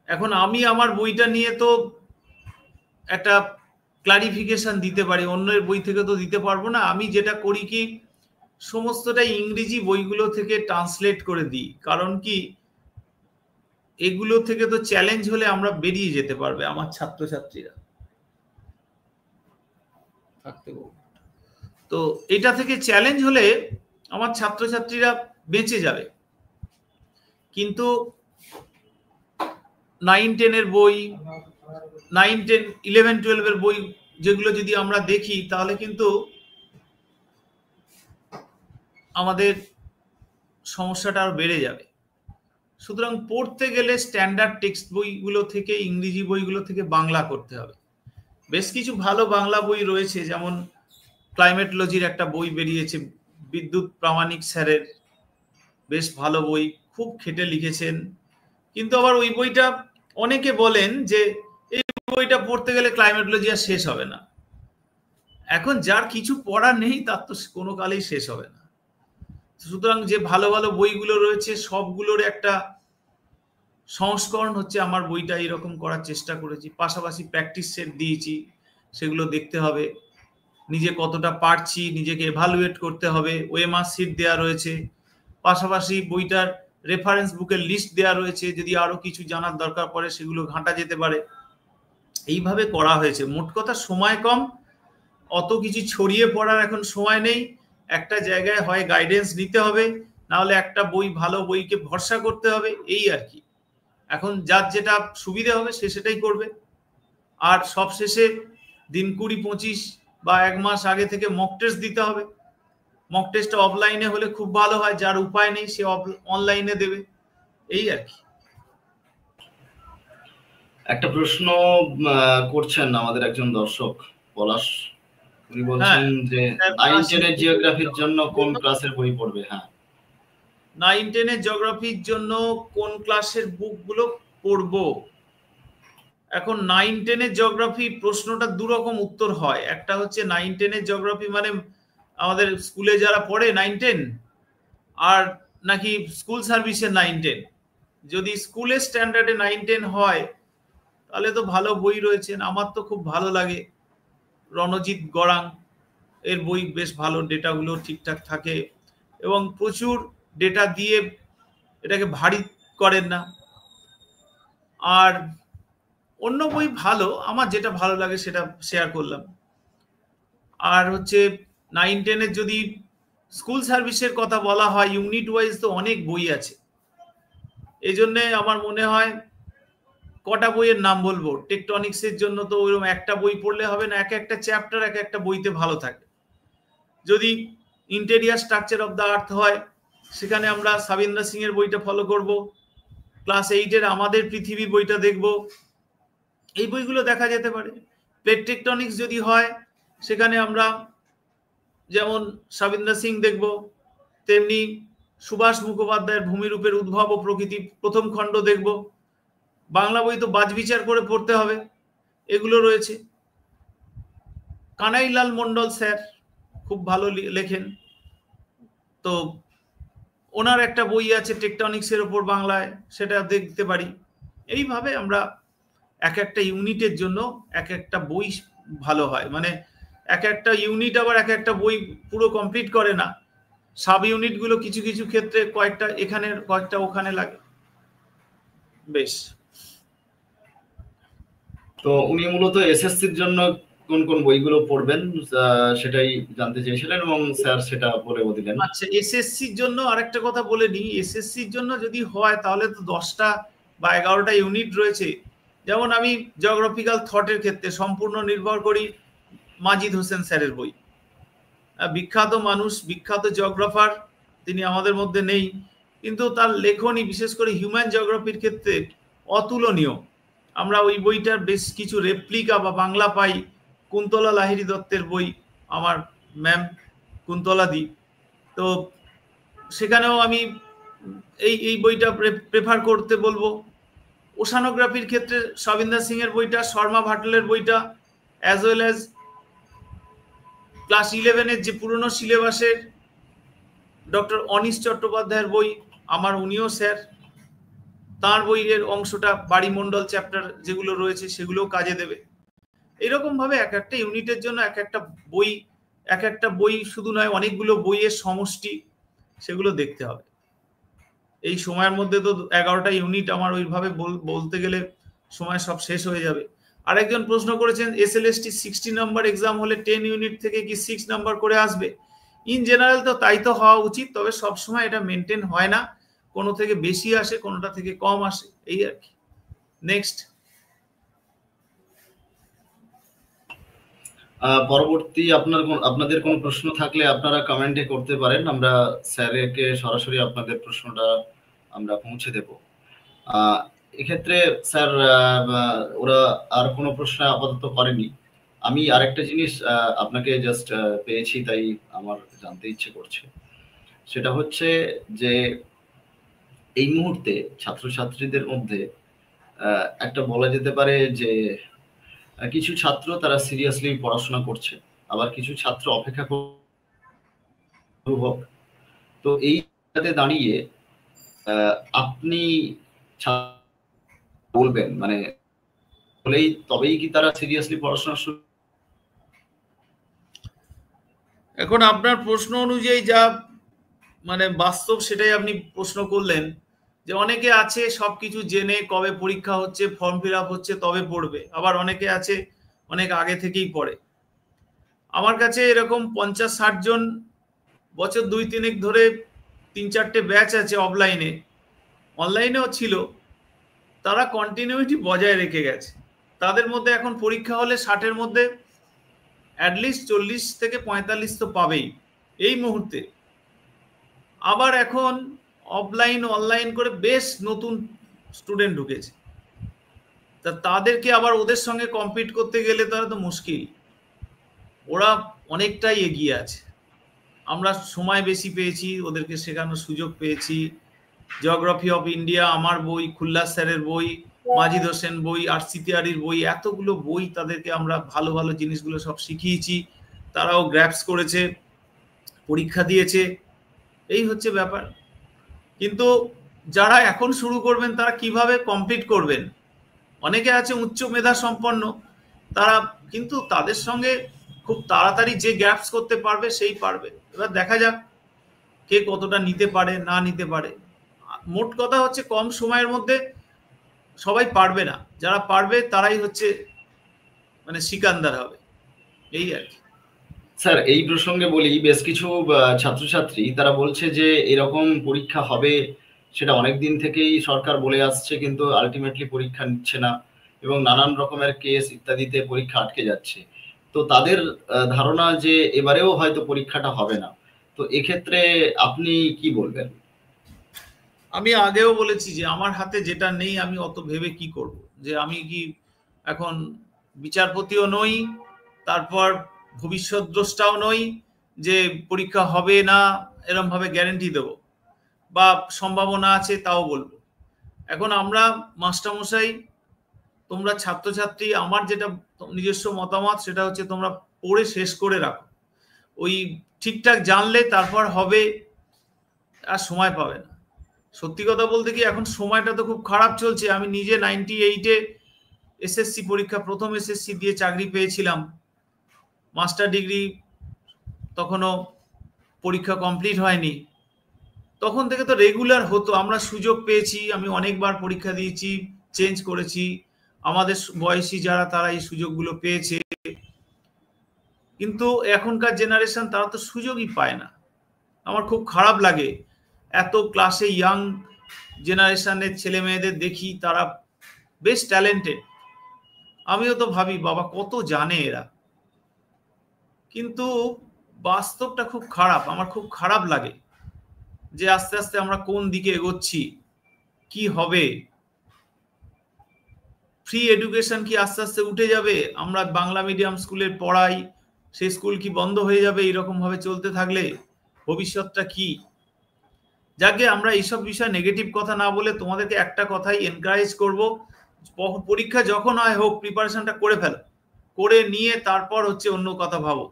এখন আমি আমার বইটা নিয়ে তো একটা ক্লারিফিকেশন দিতে পারি, অন্যের বই থেকে তো দিতে পারবো না। আমি যেটা করি কি, সমস্তটাই ইংরেজি বইগুলো থেকে ট্রান্সলেট করে দিই। কারণ কি, এগুলো থেকে তো চ্যালেঞ্জ হলে আমরা বেরিয়ে যেতে পারবে আমার ছাত্রছাত্রীরা থাকতে। তো এটা থেকে চ্যালেঞ্জ হলে আমার ছাত্রছাত্রীরা বেঁচে যাবে। কিন্তু 9-10 বই, 9-10-11-12 বই যেগুলো যদি আমরা দেখি, তাহলে কিন্তু আমাদের সমস্যাটা আরো বেড়ে যাবে। সুতরাং পড়তে গেলে স্ট্যান্ডার্ড টেক্সট বইগুলো থেকে, ইংরেজি বইগুলো থেকে বাংলা করতে হবে। বেশ কিছু ভালো বাংলা বই রয়েছে, যেমন ক্লাইমেটোলজির একটা বই বেরিয়েছে বিদ্যুৎ প্রামাণিক স্যারের, বেশ ভালো বই, খুব খেটে লিখেছেন। কিন্তু আবার ওই বইটা অনেকে বলেন যে এই বইটা পড়তে গেলে ক্লাইমেটোলজি আর শেষ হবে না। এখন যার কিছু পড়া নেই তার তো কোনো কালেই শেষ হবে না। সুতরাং যে ভালো ভালো বইগুলো রয়েছে সবগুলোর একটা সংস্করণ হচ্ছে আমার বইটা এরকম করার চেষ্টা করেছি, পাশাপাশি প্র্যাকটিস সেট দিয়েছি, সেগুলো দেখতে হবে, নিজে কতটা পারছি নিজেকে এভালুয়েট করতে হবে, ওএমআর শিট দেওয়া রয়েছে, পাশাপাশি বইটার রেফারেন্স বুকের লিস্ট দেওয়া রয়েছে, যদি আরো কিছু জানার দরকার পড়ে সেগুলো ঘাঁটা যেতে পারে। এইভাবে করা হয়েছে। মোট কথা সময় কম, অত কিছু ছড়িয়ে পড়ার এখন সময় নেই, একটা জায়গায় হয় গাইডেন্স নিতে হবে, নাহলে একটা বই ভালো বইকে ভরসা করতে হবে, এই আর কি। এখন যার যেটা সুবিধা হবে সে সেটাই করবে। আর সব শেষে দিন 20-25 বা 1 মাস আগে থেকে মক টেস্ট দিতে হবে। মক টেস্টটা অফলাইনে হলে খুব ভালো হয়, যার উপায় নেই সে অনলাইনে দেবে, এই আর কি। একটা প্রশ্ন করছেন আমাদের একজন দর্শক পলাশ, উনি বলছেন যে 9-10 জিওগ্রাফির জন্য কোন ক্লাসের বই পড়বে? হ্যাঁ, 9-10 জিওগ্রাফির জন্য কোন ক্লাসের বুকগুলো পড়বো? এখন 9-10 জিওগ্রাফি প্রশ্নটা দুরকম উত্তর হয়। একটা হচ্ছে 9-10 জিওগ্রাফি মানে আমাদের স্কুলে যারা পড়ে 9-10, আর নাকি স্কুল সার্ভিসের 9-10। যদি স্কুলের স্ট্যান্ডার্ডে 9-10 হয় তাহলে তো ভালো বই রয়েছেন, আমার তো খুব ভালো লাগে রণজিৎ গড়াং এর বই, বেশ ভালো, ডেটাগুলো ঠিকঠাক থাকে এবং প্রচুর ডেটা দিয়ে এটাকে ভারী করেন না। আর অন্য বই ভালো, আমার যেটা ভালো লাগে সেটা শেয়ার করলাম। আর হচ্ছে 9-10 যদি স্কুল সার্ভিসের কথা বলা হয়, ইউনিট ওয়াইজ তো অনেক বই আছে, এই জন্য আমার মনে হয় কটা বইয়ের নাম বলবো। টেকটনিক্সের জন্য তো ওইরকম একটা বই পড়লে হবে না, এক একটা চ্যাপ্টার এক একটা বইতে ভালো থাকে। যদি ইন্টেরিয়ার স্ট্রাকচার অফ দ্য আর্থ হয়, সেখানে আমরা সাবিন্দ্র সিং এর বইটা ফলো করব। ক্লাস 8-এর আমাদের পৃথিবী বইটা দেখব, এই বইগুলো দেখা যেতে পারে। প্লেট টেকটনিক্স যদি হয়, সেখানে আমরা যেমন সাবিন্দ্র সিং দেখব, তেমনি সুভাষ মুখোপাধ্যায়ের ভূমিরূপের উদ্ভব ও প্রকৃতি প্রথম খণ্ড দেখব। বাংলা বই তো বাছবিচার করে পড়তে হবে, এগুলো রয়েছে। কানাইলাল মন্ডল স্যার খুব ভালো লেখেন, তো ওনার একটা বই আছে টেকটনিক্সের ওপর বাংলায়, সেটা দেখতে পারি। এইভাবে আমরা এক একটা ইউনিটের জন্য এক একটা বই ভালো হয়, মানে এক একটা ইউনিট আবার এক একটা বই পুরো কমপ্লিট করে না, সাব ইউনিট গুলো কিছু কিছু ক্ষেত্রে কয়েকটা এখানে কয়েকটা ওখানে লাগে। বেশ, তো উনি মূলত এসএসসির জন্য কোন কোন বইগুলো পড়বেন সেটাই জানতে চেয়েছিলেন এবং স্যার সেটা বলেও দিলেন। আচ্ছা, এসএসসির জন্য আরেকটা কথা বলে নিই। এসএসসির জন্য যদি হয় তাহলে তো 10টা বা 11টা ইউনিট রয়েছে। যেমন আমি জিওগ্রাফিক্যাল থটের ক্ষেত্রে সম্পূর্ণ নির্ভর করি মাজিদ হোসেন স্যারের বই। বিখ্যাত মানুষ, বিখ্যাত জিওগ্রাফার, তিনি আমাদের মধ্যে নেই, কিন্তু তার লেখনী বিশেষ করে হিউম্যান জিওগ্রাফির ক্ষেত্রে অতুলনীয়। আমরা ওই বইটার বেশ কিছু রেপ্লিকা বা বাংলা পাই। কুন্তলা লাহিড়ী দত্তের বই, আমার ম্যাম কুন্তলা দি, তো সেখানেও আমি এই বইটা প্রেফার করতে বলবো। ওশানোগ্রাফির ক্ষেত্রে সবিন্দর সিং এর বইটা, শর্মা ভাটলের বইটা, অ্যাজ ওয়েল অ্যাজ ক্লাস 11-এর যে পুরনো সিলেবাসের ডক্টর অনিশ চট্টোপাধ্যায়ের বই, আমার উনিও স্যার, তাঁর বইয়ের অংশটা বাড়িমণ্ডল চ্যাপ্টার যেগুলো রয়েছে সেগুলোও কাজে দেবে। এরকম ভাবে এক একটা ইউনিটের জন্য এক একটা বই শুধু নয়, অনেকগুলো বইয়ের সমষ্টি, সেগুলো দেখতে হবে। এই সময়ের মধ্যে তো 11টা ইউনিট আমার ওইভাবে বলতে গেলে সময় সব শেষ হয়ে যাবে। আরেকজন প্রশ্ন করেছেন এসএলএসটি 60 নাম্বার এক্সাম হলে 10 ইউনিট থেকে কি 6 নাম্বার করে আসবে? ইন জেনারেল তো তাই তো হওয়া উচিত, তবে সবসময় এটা মেনটেন হয় না, কোনো থেকে বেশি আসে, কোনোটা থেকে কম আসে, এই আর কি। নেক্সট। পরবর্তী আপনাদের কোনো প্রশ্ন থাকলে আপনারা কমেন্টে করতে পারেন, আমরা স্যারকে সরাসরি আপনাদের প্রশ্নটা আমরা পৌঁছে দেব। এক্ষেত্রে স্যার ওরা আর কোনো প্রশ্ন আপাতত করেনি। আমি আরেকটা জিনিস আপনাকে জাস্ট পেয়েছি, তাই আমার জানতে ইচ্ছে করছে। সেটা হচ্ছে যে এই মুহূর্তে ছাত্রছাত্রীদের মধ্যে একটা বলা যেতে পারে যে কিছু ছাত্র তারা সিরিয়াসলি পড়াশোনা করছে, আবার কিছু ছাত্র অপেক্ষা করুক। তো এই দাঁড়িয়ে আপনি বলবেন, মানে বলেই তবেই কি তারা সিরিয়াসলি পড়াশোনা শুরু? এখন আপনার প্রশ্ন অনুযায়ী যা মানে বাস্তব সেটাই আপনি প্রশ্ন করলেন, যে অনেকে আছে সবকিছু জেনে কবে পরীক্ষা হচ্ছে ফর্ম ফিল আপ হচ্ছে তবে পড়বে, আবার অনেকে আছে অনেক আগে থেকেই পড়ে। আমার কাছে এরকম 50-60 জন বছর 2-3 ধরে 3-4টে ব্যাচ আছে অফলাইনে, অনলাইনেও ছিল, তারা কন্টিনিউইটি বজায় রেখে গেছে। তাদের মধ্যে এখন পরীক্ষা হলে 60-এর মধ্যে অ্যাটলিস্ট 40 থেকে 45 তো পাবেই এই মুহূর্তে। আবার এখন অফলাইন অনলাইন করে বেশ নতুন স্টুডেন্ট ঢুকেছে, তা তাদেরকে আবার ওদের সঙ্গে কম্পিট করতে গেলে তারা তো মুশকিল, ওরা অনেকটাই এগিয়ে আছে। আমরা সময় বেশি পেয়েছি, ওদেরকে শেখানোর সুযোগ পেয়েছি। জিওগ্রাফি অফ ইন্ডিয়া আমার বই, খুল্লাস স্যারের বই, মাজিদ হোসেন বই, আর.সি. তিওয়ারির বই, এতগুলো বই তাদেরকে আমরা ভালো ভালো জিনিসগুলো সব শিখিয়েছি, তারাও গ্র্যাপস করেছে, পরীক্ষা দিয়েছে, এই হচ্ছে ব্যাপার। কিন্তু যারা এখন শুরু করবেন তারা কিভাবে কমপ্লিট করবেন? অনেকে আছে উচ্চ মেধা সম্পন্ন তারা, কিন্তু তাদের সঙ্গে খুব তাড়াতাড়ি যে গ্যাপস করতে পারবে সেই পারবে। এবার দেখা যাক কে কতটা নিতে পারে না নিতে পারে। মোট কথা হচ্ছে কম সময়ের মধ্যে সবাই পারবে না, যারা পারবে তারাই হচ্ছে মানে সিকান্দার হবে, এই আর কি। স্যার এই প্রসঙ্গে বলি, বেশ কিছু ছাত্রছাত্রী তারা বলছে যে এরকম পরীক্ষা হবে সেটা অনেক দিন থেকেই সরকার বলে আসছে, কিন্তু আলটিমেটলি পরীক্ষা নিচ্ছে না এবং নানান রকমের কেস ইত্যাদিতে পরীক্ষা আটকে যাচ্ছে। তো তাদের ধারণা যে এবারেও হয়তো পরীক্ষাটা হবে না। তো এক্ষেত্রে আপনি কি বলবেন? আমি আগেও বলেছি যে আমার হাতে যেটা নেই আমি অত ভেবে কি করব, যে আমি কি এখন বিচারপতিও নই, তারপর ভবিষ্যৎ দ্রষ্টাও নই যে পরীক্ষা হবে না এরম ভাবে গ্যারেন্টি দেব, বা সম্ভাবনা আছে তাও বলবো। এখন আমরা মাস্টারমশাই, তোমরা ছাত্রছাত্রী, আমার যেটা নিজস্ব মতামত সেটা হচ্ছে তোমরা পড়ে শেষ করে রাখো, ওই ঠিকঠাক জানলে তারপর হবে, আর সময় পাবে না। সত্যি কথা বলতে কি এখন সময়টা তো খুব খারাপ চলছে। আমি নিজে 98-এ এসএসসি পরীক্ষা, প্রথম এসএসসি দিয়ে চাকরি পেয়েছিলাম, মাস্টার ডিগ্রি তখনও পরীক্ষা কমপ্লিট হয়নি, তখন থেকে তো রেগুলার হতো, আমরা সুযোগ পেয়েছি, আমি অনেকবার পরীক্ষা দিয়েছি, চেঞ্জ করেছি, আমাদের বয়সী যারা তারা এই সুযোগগুলো পেয়েছে। কিন্তু এখনকার জেনারেশন তারা তো সুযোগই পায় না। আমার খুব খারাপ লাগে, এত ক্লাসে ইয়াং জেনারেশনের ছেলে মেয়েদের দেখি, তারা বেশ ট্যালেন্টেড, আমিও তো ভাবি বাবা কত জানে এরা, কিন্তু বাস্তবটা খুব খারাপ। আমার খুব খারাপ লাগে যে আস্তে আস্তে আমরা কোন দিকে এগোচ্ছি, কি হবে। ফ্রি এডুকেশন কি আস্তে আস্তে উঠে যাবে? আমরা বাংলা মিডিয়াম স্কুলে পড়াই, সেই স্কুল কি বন্ধ হয়ে যাবে এরকম ভাবে চলতে থাকলে? ভবিষ্যৎটা কি? যাকে আমরা এইসব বিষয়ে নেগেটিভ কথা না বলে তোমাদেরকে একটা কথাই এনকারেজ করব, পরীক্ষা যখন হয় হোক, প্রিপারেশনটা করে ফেলো, করে নিয়ে তারপর হচ্ছে অন্য কথা ভাবো,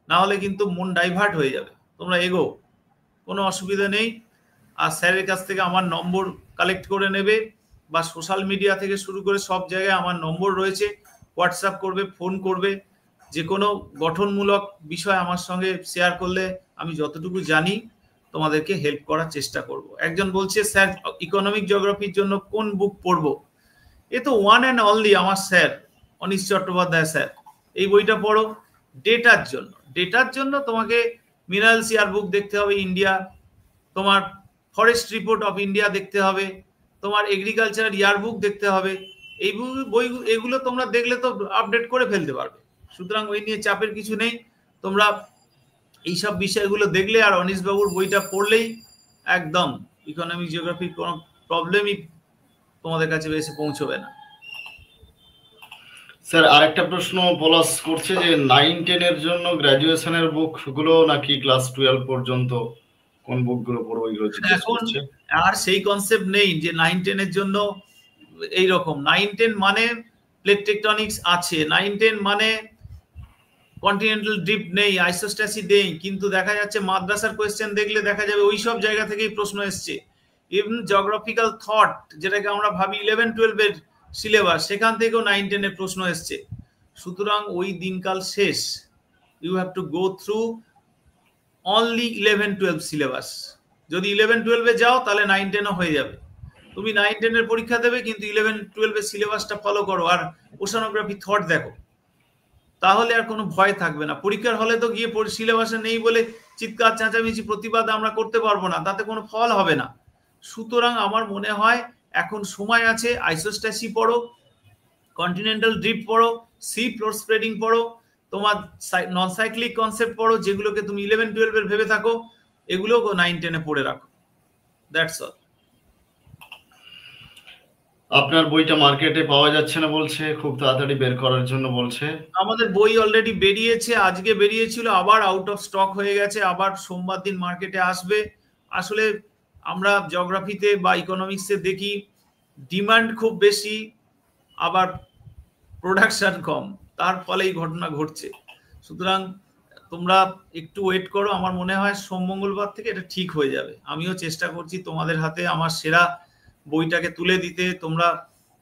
না হলে কিন্তু মন ডাইভার্ট হয়ে যাবে। তোমরা এগো, কোনো অসুবিধা নেই। আর স্যারের কাছ থেকে আমার নম্বর কালেক্ট করে নেবে, বা সোশ্যাল মিডিয়া থেকে শুরু করে সব জায়গায় আমার নম্বর রয়েছে, হোয়াটসঅ্যাপ করবে, ফোন করবে, যে কোনো গঠনমূলক বিষয় আমার সঙ্গে শেয়ার করলে আমি যতটুকু জানি তোমাদেরকে হেল্প করার চেষ্টা করব। একজন বলছে স্যার ইকোনমিক জিওগ্রাফির জন্য কোন বুক পড়বো? এ তো ওয়ান অ্যান্ড অনলি আমার স্যার অনিশ চট্টোপাধ্যায় স্যার, এই বইটা পড়ো। ডেটার জন্য, ডেটার জন্য তোমাকে মিনারেলস ইয়ার বুক দেখতে হবে ইন্ডিয়া, তোমার ফরেস্ট রিপোর্ট অফ ইন্ডিয়া দেখতে হবে, তোমার এগ্রিকালচার ইয়ার বুক দেখতে হবে। এই বই এগুলো তোমরা দেখলে তো আপডেট করে ফেলতে পারবে, সুতরাং ওই নিয়ে চাপের কিছু নেই। তোমরা এইসব বিষয়গুলো দেখলে আর অনিশ বাবুর বইটা পড়লেই একদম ইকোনমিক জিওগ্রাফির কোনো প্রবলেমই তোমাদের কাছে এসে পৌঁছবে না। স্যার আরেকটা প্রশ্ন পলাশ করছে যে 9-10 এর জন্য গ্র্যাজুয়েশনের বুক গুলো নাকি ক্লাস 12 পর্যন্ত কোন বুকগুলো পড়বো এগুলো জিজ্ঞেস এখন করছে। আর সেই কনসেপ্ট নেই যে 9-10 এর জন্য এইরকম। 9-10 মানে প্লেট টেকটনিক্স আছে, 9-10 মানে কন্টিনেন্টাল ড্রিফট নেই, আইসোস্ট্যাসি নেই, কিন্তু দেখা যাচ্ছে মাদ্রাসার কোয়েশ্চেন দেখলে দেখা যাবে ওই সব জায়গা থেকেই প্রশ্ন এসছে। ইভেন জিওগ্রাফিক্যাল থট যেটাকে আমরা ভাবি 11-12 এর সিলেবাস, সেখান থেকেও 9-10 এর প্রশ্ন এসছে। সুতরাং ওই দিনকাল শেষ। You have to go through only 11-12 syllabus. যদি 11-12 এ যাও তাহলে 9-10 ও হয়ে যাবে। তুমি 9-10 এর পরীক্ষা দেবে কিন্তু 11-12 এর সিলেবাসটা ফলো করো আর ওশানোগ্রাফি থট দেখো, তাহলে আর কোনো ভয় থাকবে না। পরীক্ষার হলে তো গিয়ে সিলেবাসে নেই বলে চিৎকার চেঁচামেচি প্রতিবাদ আমরা করতে পারবো না, তাতে কোনো ফল হবে না। সুতরাং আমার মনে হয় এখন সময় আছে, আইসোস্ট্যাসি পড়ো, কন্টিনেন্টাল ড্রিফট পড়ো, সি ফ্লোর স্প্রেডিং পড়ো, তোমার নন সাইক্লিক কনসেপ্ট পড়ো, যেগুলোকে তুমি 11-12 এর ভেবে থাকো, এগুলো 9-10 এ পড়ে রাখো। That's all. আপনার বইটা মার্কেটে পাওয়া যাচ্ছে না বলছে, খুব তাড়াতাড়ি বের করার জন্য বলছে। আমাদের বই অলরেডি বেরিয়েছে, আজকে বেরিয়েছিল, আবার আউট অফ স্টক হয়ে গেছে, আবার সোমবার দিন মার্কেটে আসবে। আসলে আমরা জিওগ্রাফিতে বা ইকোনমিক্সে দেখি ডিমান্ড খুব বেশি, আবার প্রোডাকশন কম, তার ফলে এই ঘটনা ঘটছে। সুতরাং তোমরা একটু ওয়েট করো, আমার মনে হয় সোম মঙ্গলবার থেকে এটা ঠিক হয়ে যাবে। আমিও চেষ্টা করছি তোমাদের হাতে আমার সেরা বইটাকে তুলে দিতে। তোমরা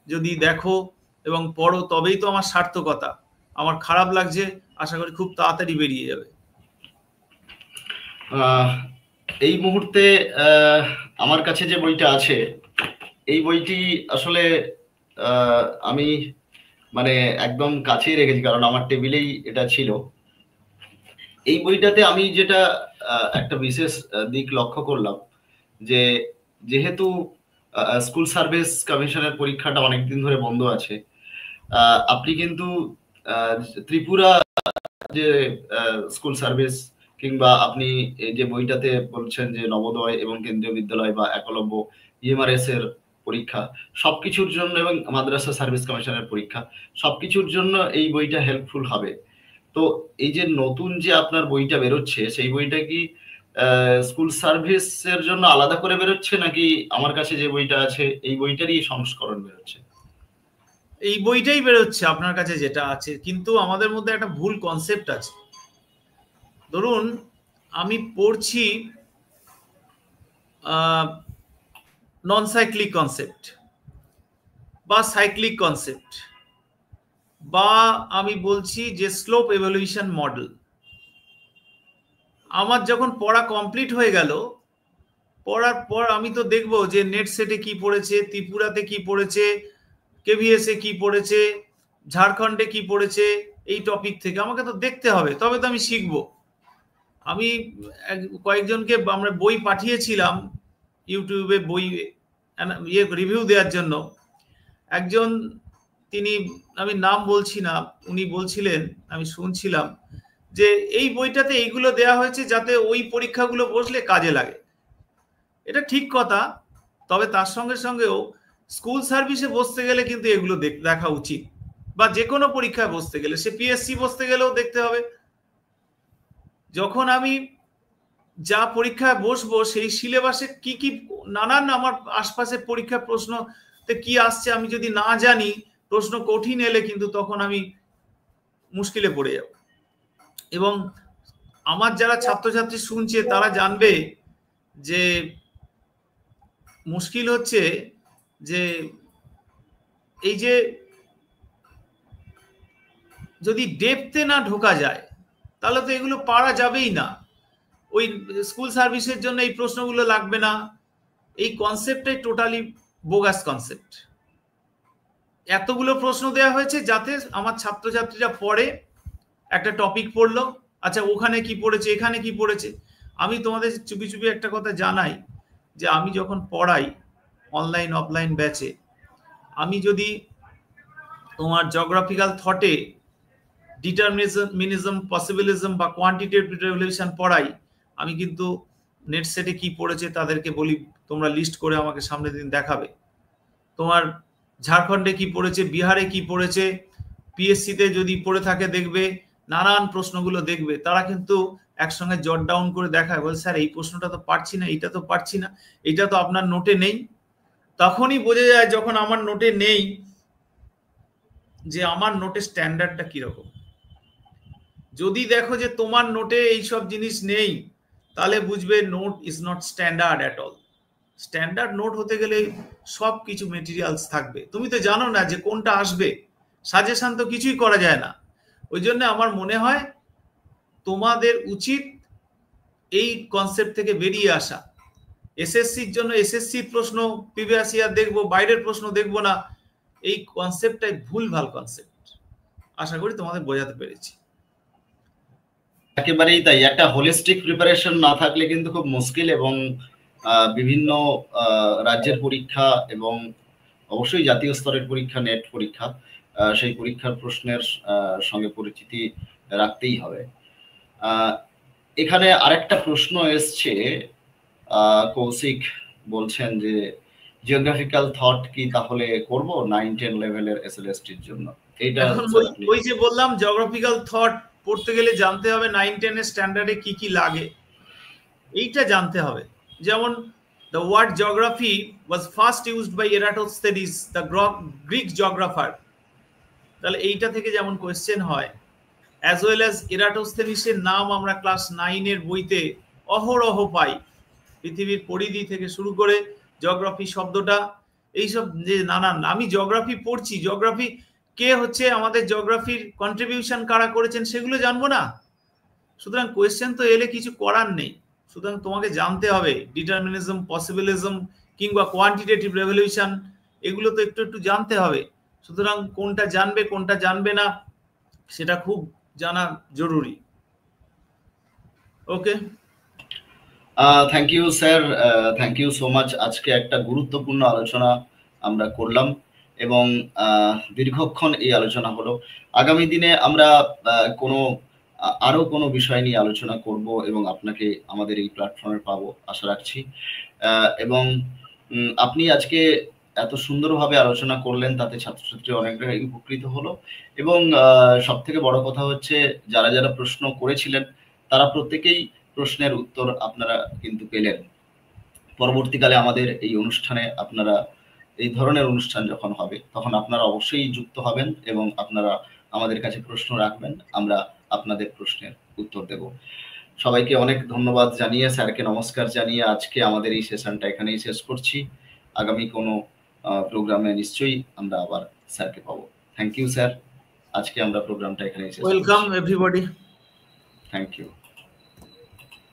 যদি দেখো এবং পড়ো তবেই তো আমার সার্থকতা। আমার খারাপ লাগছে, আশা করি খুব তাড়াতাড়ি বেরিয়ে যাবে। এই মুহূর্তে আমার কাছে যে বইটা আছে, এই বইটি আসলে আমি মানে একদম কাছেই রেখেছি, কারণ আমার টেবিলেই এটা ছিল। এই বইটাতে আমি যেটা একটা বিশেষ দিক লক্ষ্য করলাম, যে যেহেতু স্কুল সার্ভিস কমিশনের পরীক্ষাটা অনেকদিন ধরে বন্ধ আছে, আপনি কিন্তু ত্রিপুরা যে স্কুল সার্ভিস কিংবা আপনি এই যে বইটাতে বলছেন যে নবোদয় এবং কেন্দ্রীয় বিদ্যালয় বা একলব্য ইএমআরএস এর পরীক্ষা, সবকিছুর জন্য, এবং মাদ্রাসা সার্ভিস কমিশনের পরীক্ষা, সবকিছুর জন্য এই বইটা হেল্পফুল হবে। তো এই যে নতুন যে আপনার বইটা বেরোচ্ছে, সেই বইটা কি স্কুল সার্ভিসের জন্য আলাদা করে বেরোচ্ছে, নাকি আমার কাছে যে বইটা আছে এই বইটারই সংস্করণ বেরোচ্ছে? এই বইটাই বেরোচ্ছে আপনার কাছে যেটা আছে, কিন্তু আমাদের মধ্যে একটা ভুল কনসেপ্ট আছে। ধরুন আমি পড়ছি নন সাইক্লিক কনসেপ্ট বা সাইক্লিক কনসেপ্ট, বা আমি বলছি যে স্লোপ এভলিউশন মডেল। আমার যখন পড়া কমপ্লিট হয়ে গেল, পড়ার পর আমি তো দেখবো যে নেট সেটে কি পড়েছে, ত্রিপুরাতে কি পড়েছে, কেভিএস এ কি পড়েছে, ঝাড়খণ্ডে কি পড়েছে, এই টপিক থেকে আমাকে তো দেখতে হবে, তবে তো আমি শিখবো। আমি কয়েকজনকে আমরা বই পাঠিয়েছিলাম ইউটিউবে বই রিভিউ দেওয়ার জন্য। একজন, তিনি, আমি নাম বলছি না, উনি বলছিলেন, আমি শুনছিলাম যে এই বইটাতে এইগুলো দেয়া হয়েছে যাতে ওই পরীক্ষাগুলো বসলে কাজে লাগে। এটা ঠিক কথা, তবে তার সঙ্গে সঙ্গেও স্কুল সার্ভিসে বসতে গেলে কিন্তু এগুলো দেখা উচিত, বা যে কোনো পরীক্ষায় বসতে গেলে, সে পিএসসি বসতে গেলেও দেখতে হবে। যখন আমি যা পরীক্ষায় বসবো সেই সিলেবাসে কি কি নানান আমার আশপাশের পরীক্ষার প্রশ্নতে কি আসছে আমি যদি না জানি, প্রশ্ন কঠিন এলে কিন্তু তখন আমি মুশকিলে পড়ে যাব। এবং আমার যারা ছাত্রছাত্রী শুনছে তারা জানবে যে মুশকিল হচ্ছে যে এই যে যদি ডেপথে না ঢোকা যায় তাহলে তো এগুলো পারা যাবেই না। ওই স্কুল সার্ভিসের জন্য এই প্রশ্নগুলো লাগবে না, এই কনসেপ্টটাই টোটালি বোগাস কনসেপ্ট। এতগুলো প্রশ্ন দেওয়া হয়েছে যাতে আমার ছাত্রছাত্রীরা পড়ে, একটা টপিক পড়লো, আচ্ছা ওখানে কি পড়েছে, এখানে কি পড়েছে। আমি তোমাদের চুপি চুপি একটা কথা জানাই, যে আমি যখন পড়াই অনলাইন অফলাইন ব্যাচে, আমি যদি তোমার জিওগ্রাফিক্যাল থটে ডিটারমিনিজম, পসিবিলিজম বা কোয়ান্টিটেটিভ রিভলিউশন পড়াই, আমি কিন্তু নেট সেটে কি পড়েছে তাদেরকে বলি তোমরা লিস্ট করে আমাকে সামনের দিন দেখাবে। তোমার ঝাড়খণ্ডে কি পড়েছে, বিহারে কি পড়েছে, পিএসসিতে যদি পড়ে থাকে দেখবে, নানান প্রশ্নগুলো দেখবে, তারা কিন্তু একসঙ্গে জট ডাউন করে দেখায়, বলে স্যার এই প্রশ্নটা তো পারছি না, এইটা তো পারছি না, এইটা তো আপনার নোটে নেই। তখনই বোঝা যায় যখন আমার নোটে নেই যে আমার নোটের স্ট্যান্ডার্ডটা কিরকম। যদি দেখো যে তোমার নোটে এইসব জিনিস নেই, তাহলে বুঝবে note is not standard at all. Standard note হতে গেলে সব কিছু মেটেরিয়ালস থাকবে, তুমি তো জানো না যে কোনটা আসবে, সাজেশন তো কিছুই করা যায় না। ওই জন্য আমার মনে হয় তোমাদের উচিত এই কনসেপ্ট থেকে বেরিয়ে আসা। এসএসসির জন্য এসএসসির প্রশ্ন প্রিভিয়াস ইয়ার দেখবো, বাইরের প্রশ্ন দেখবো না, এই কনসেপ্টটাই ভুলভাল কনসেপ্ট। আশা করি তোমাদের বোঝাতে পেরেছি। একেবারেই তাই, একটা হোলিস্টিক প্রিপারেশন না থাকলে কিন্তু খুব মুশকিল, এবং বিভিন্ন রাজ্যের পরীক্ষা এবং অবশ্যই জাতীয় স্তরের পরীক্ষা, নেট পরীক্ষা, সেই পরীক্ষার প্রশ্নের সঙ্গে পরিচিতি রাখতেই হবে। এখানে আরেকটা প্রশ্ন এসছে, কৌশিক বলছেন যে জিওগ্রাফিক্যাল থট কি তাহলে করব 9-10 লেভেলের এসএলএসটির জন্য? এইটা ওই যে বললাম, জিওগ্রাফিক্যাল থট পড়তে গেলে জানতে হবে 9-10 এর স্ট্যান্ডার্ডে কি কি লাগে, এইটা জানতে হবে। যেমন the word geography was first used by Eratosthenes, the Greek geographer। তাহলে এইটা থেকে যেমন কোয়েশ্চেন হয়, অ্যাজ ওয়েল অ্যাজ এরাটোস্থেনিসের নাম আমরা ক্লাস 9 এর বইতে অহরহ পাই, পৃথিবীর পরিধি থেকে শুরু করে জিওগ্রাফি শব্দটা, এইসব যে নানান, আমি জিওগ্রাফি পড়ছি, জিওগ্রাফি কে হচ্ছে আমাদের জিওগ্রাফির কন্ট্রিবিউশন কারা করেছেন সেগুলো জানবো না। সুতরাং কোয়েশ্চেন তো এলে কিছু করার নেই, সুতরাং তোমাকে জানতে হবে ডিটারমিনিজম, পসিবিলিজম কিংবা কোয়ান্টিটেটিভ রেভলিউশন, এগুলো তো একটু একটু জানতে হবে। সুতরাং কোনটা জানবে কোনটা জানবে না সেটা খুব জানা জরুরি। Okay, thank you sir, thank you so much. আজকে একটা গুরুত্বপূর্ণ আলোচনা আমরা করলাম এবং দীর্ঘক্ষণ এই আলোচনা হলো। আগামী দিনে আমরা আরো কোনো বিষয় নিয়ে আলোচনা করব এবং আপনাকে আমাদের এই প্ল্যাটফর্মে পাবো আশা রাখছি। এবং আপনি আজকে এত সুন্দরভাবে আলোচনা করলেন, তাতে ছাত্রছাত্রী অনেকটাই উপকৃত হলো। এবং সব থেকে বড় কথা হচ্ছে, যারা যারা প্রশ্ন করেছিলেন তারা প্রত্যেকেই প্রশ্নের উত্তর আপনারা কিন্তু পেলেন। পরবর্তীকালে আমাদের এই অনুষ্ঠানে আপনারা, এই ধরনের অনুষ্ঠান যখন হবে তখন আপনারা অবশ্যই যুক্ত হবেন এবং আপনারা আমাদের কাছে প্রশ্ন রাখবেন, আমরা আপনাদের প্রশ্নের উত্তর দেব। সবাইকে অনেক ধন্যবাদ জানিয়ে, স্যারকে নমস্কার জানিয়ে আজকে আমাদের এই সেশনটা এখানেই শেষ করছি। আগামী কোনো প্রোগ্রামে নিশ্চয়ই আমরা আবার স্যারকে পাবো। থ্যাংক ইউ স্যার, আজকে আমরা প্রোগ্রামটা এখানেই শেষ করছি। Welcome everybody. Thank you.